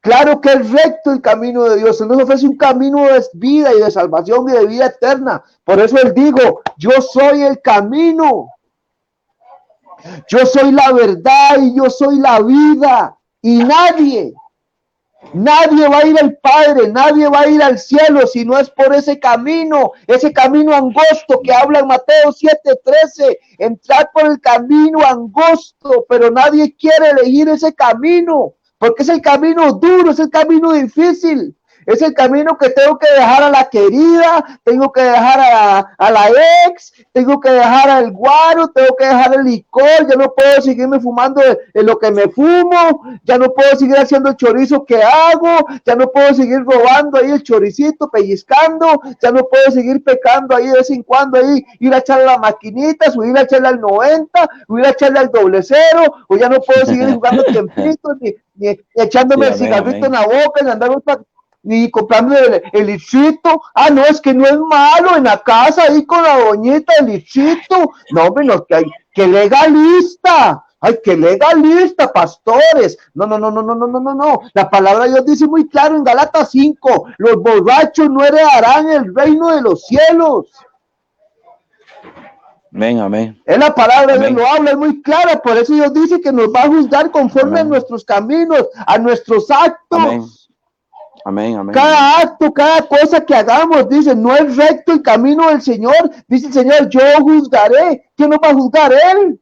Claro que es recto el camino de Dios. Él nos ofrece un camino de vida y de salvación y de vida eterna. Por eso Él dijo, yo soy el camino. Yo soy la verdad y yo soy la vida. Y nadie va a ir al Padre, nadie va a ir al cielo si no es por ese camino angosto que habla en Mateo 7:13. Entrar por el camino angosto, pero nadie quiere elegir ese camino, porque es el camino duro, es el camino difícil. Es el camino que tengo que dejar a la querida, tengo que dejar a la ex, tengo que dejar al guaro, tengo que dejar el licor, ya no puedo seguirme fumando en lo que me fumo, ya no puedo seguir haciendo el chorizo que hago, ya no puedo seguir robando ahí el choricito, pellizcando, ya no puedo seguir pecando ahí de vez en cuando, ahí ir a echarle a la maquinita, subir a echarle al 90, ir a echarle al 00, o ya no puedo seguir jugando tiempitos, ni echándome el cigarrito en la boca, ni andar ni comprando el lichito. Ah, no, es que no es malo en la casa ahí con la doñita el lichito. No, hombre, no, que legalista. Ay, que legalista, pastores. No. La palabra de Dios dice muy claro en Gálatas 5, los borrachos no heredarán el reino de los cielos. Amén, amén. Es la palabra de Dios, lo habla, es muy clara. Por eso Dios dice que nos va a juzgar conforme a nuestros caminos, a nuestros actos. Amén. Amén, amén. Cada acto, cada cosa que hagamos, dice, no es recto el camino del Señor. Dice el Señor, yo juzgaré. ¿Quién nos va a juzgar? Él.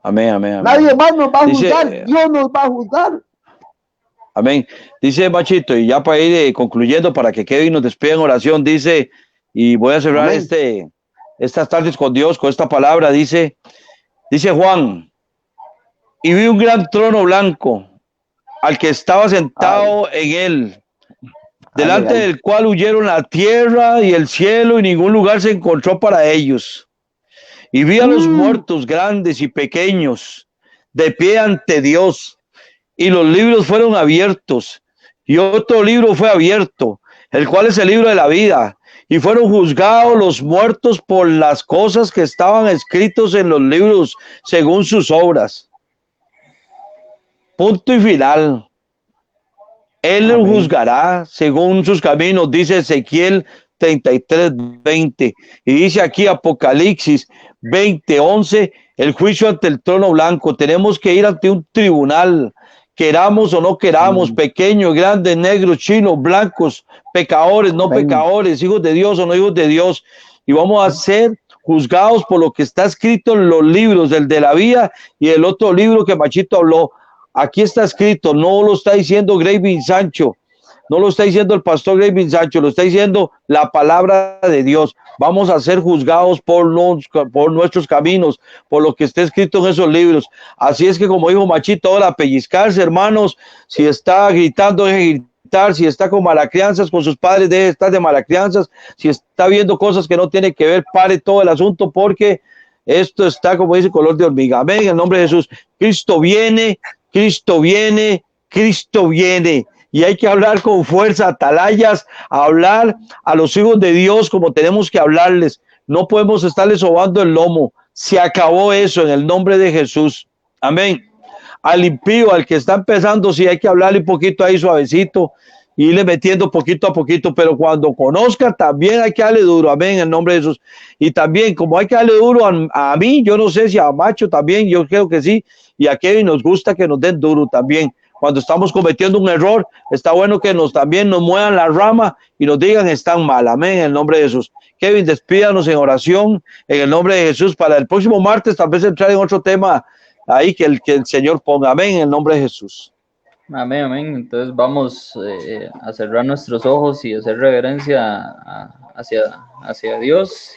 Amén, amén, amén. Nadie más nos va a juzgar. Dios nos va a juzgar. Amén. Dice Machito, y ya para ir concluyendo, para que Kevin nos despida en oración, dice, y voy a cerrar estas tardes con Dios, con esta palabra, dice Juan, y vi un gran trono blanco, al que estaba sentado en él, delante del cual huyeron la tierra y el cielo, y ningún lugar se encontró para ellos. Y vi a los muertos grandes y pequeños de pie ante Dios, y los libros fueron abiertos, y otro libro fue abierto, el cual es el libro de la vida, y fueron juzgados los muertos por las cosas que estaban escritos en los libros según sus obras. Punto y final. Él los juzgará según sus caminos, dice Ezequiel 33:20. Y dice aquí Apocalipsis 20:11, el juicio ante el trono blanco. Tenemos que ir ante un tribunal, queramos o no queramos, pequeños, grandes, negros, chinos, blancos, pecadores, no pecadores, hijos de Dios o no hijos de Dios. Y vamos a ser juzgados por lo que está escrito en los libros, el de la vida y el otro libro que Machito habló. Aquí está escrito, no lo está diciendo Graving Sancho, no lo está diciendo el pastor Graving Sancho, lo está diciendo la palabra de Dios. Vamos a ser juzgados por nuestros caminos, por lo que está escrito en esos libros. Así es que, como dijo Machito, ahora pellizcarse, hermanos, si está gritando, deje gritar, si está con malacrianzas con sus padres, deje de estar de malacrianzas, si está viendo cosas que no tienen que ver, pare todo el asunto, porque esto está, como dice, color de hormiga. Amén, en el nombre de Jesús. Cristo viene, Cristo viene, Cristo viene. y hay que hablar con fuerza, atalayas, hablar a los hijos de Dios como tenemos que hablarles. No podemos estarles sobando el lomo. Se acabó eso en el nombre de Jesús. Amén. Al impío, al que está empezando, sí hay que hablarle un poquito ahí suavecito, y irle metiendo poquito a poquito, pero cuando conozca también hay que darle duro, amén, en el nombre de Jesús. Y también, como hay que darle duro a mí, yo no sé si a Macho también, yo creo que sí, y a Kevin nos gusta que nos den duro también. Cuando estamos cometiendo un error, está bueno que también nos muevan la rama y nos digan están mal, amén, en el nombre de Jesús. Kevin, despídanos en oración en el nombre de Jesús para el próximo martes, tal vez entrar en otro tema ahí que el Señor ponga, amén, en el nombre de Jesús. Amén, amén. Entonces vamos a cerrar nuestros ojos y hacer reverencia hacia Dios.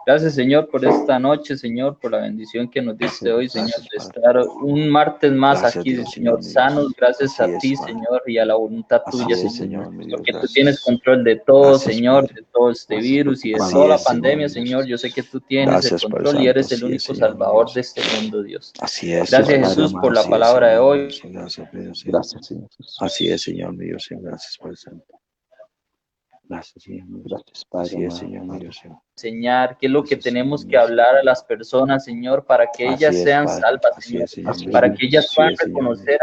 Gracias, Señor, por esta noche, Señor, por la bendición que nos diste hoy, Señor, de estar un martes más aquí, Señor, sanos, gracias a ti, Señor, y a la voluntad tuya, Señor, porque tú tienes control de todo, Señor, de todo este virus y de toda la pandemia, Señor. Yo sé que tú tienes el control y eres el único salvador de este mundo, Dios. Gracias, Jesús, por la palabra de hoy. Gracias, Señor. Así es, Señor mío, gracias por el santo. Gracias, Señor. Gracias, Padre. Así es, Señor mío. Enseñar qué es lo que tenemos que hablar a las personas, Señor, para que ellas sean salvas, Señor, para que ellas puedan reconocer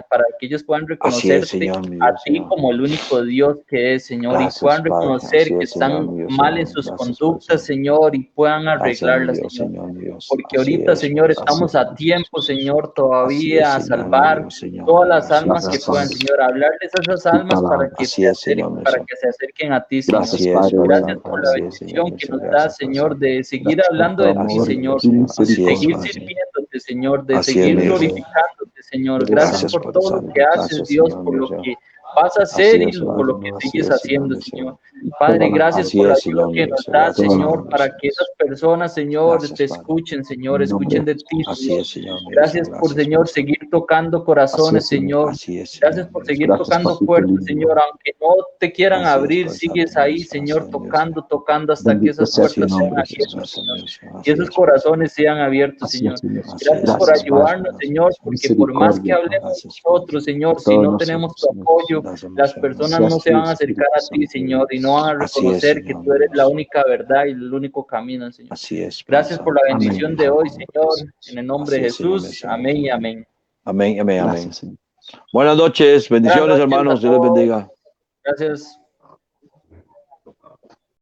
para que ellos puedan reconocerte a ti como el único Dios que es, Señor, y puedan reconocer que están mal en sus conductas, Señor, y puedan arreglarlas, Señor, porque ahorita, Señor, estamos a tiempo, Señor, todavía a salvar todas las almas que puedan, Señor, hablarles a esas almas para que se acerquen a ti, Señor. Gracias por la bendición que nos da, Señor, de seguir hablando de ti, Señor, de seguir sirviéndote, Señor, de seguir glorificándote, Señor. Gracias por todo lo que haces, Dios, por lo que vas a hacer y por lo que sigues haciendo, Señor. Padre, gracias por la ayuda que nos da, Señor, para que esas personas, Señor, te escuchen, Señor, escuchen de ti, Señor. Gracias por, Señor, seguir tocando corazones, Señor. Gracias por seguir tocando puertas, Señor, aunque no te quieran abrir, sigues ahí, Señor, tocando hasta que esas puertas sean abiertas, Señor, y esos corazones sean abiertos, Señor. Gracias por ayudarnos, Señor, porque por más que hablemos nosotros, Señor, si no tenemos tu apoyo, las personas no se van a acercar a ti, Señor, y no van a reconocer que tú eres la única verdad y el único camino, Señor. Gracias por la bendición de hoy, Señor, en el nombre de Jesús. Amén y amén. Amén, amén, amén. Buenas noches, bendiciones, hermanos, Dios les bendiga. Gracias.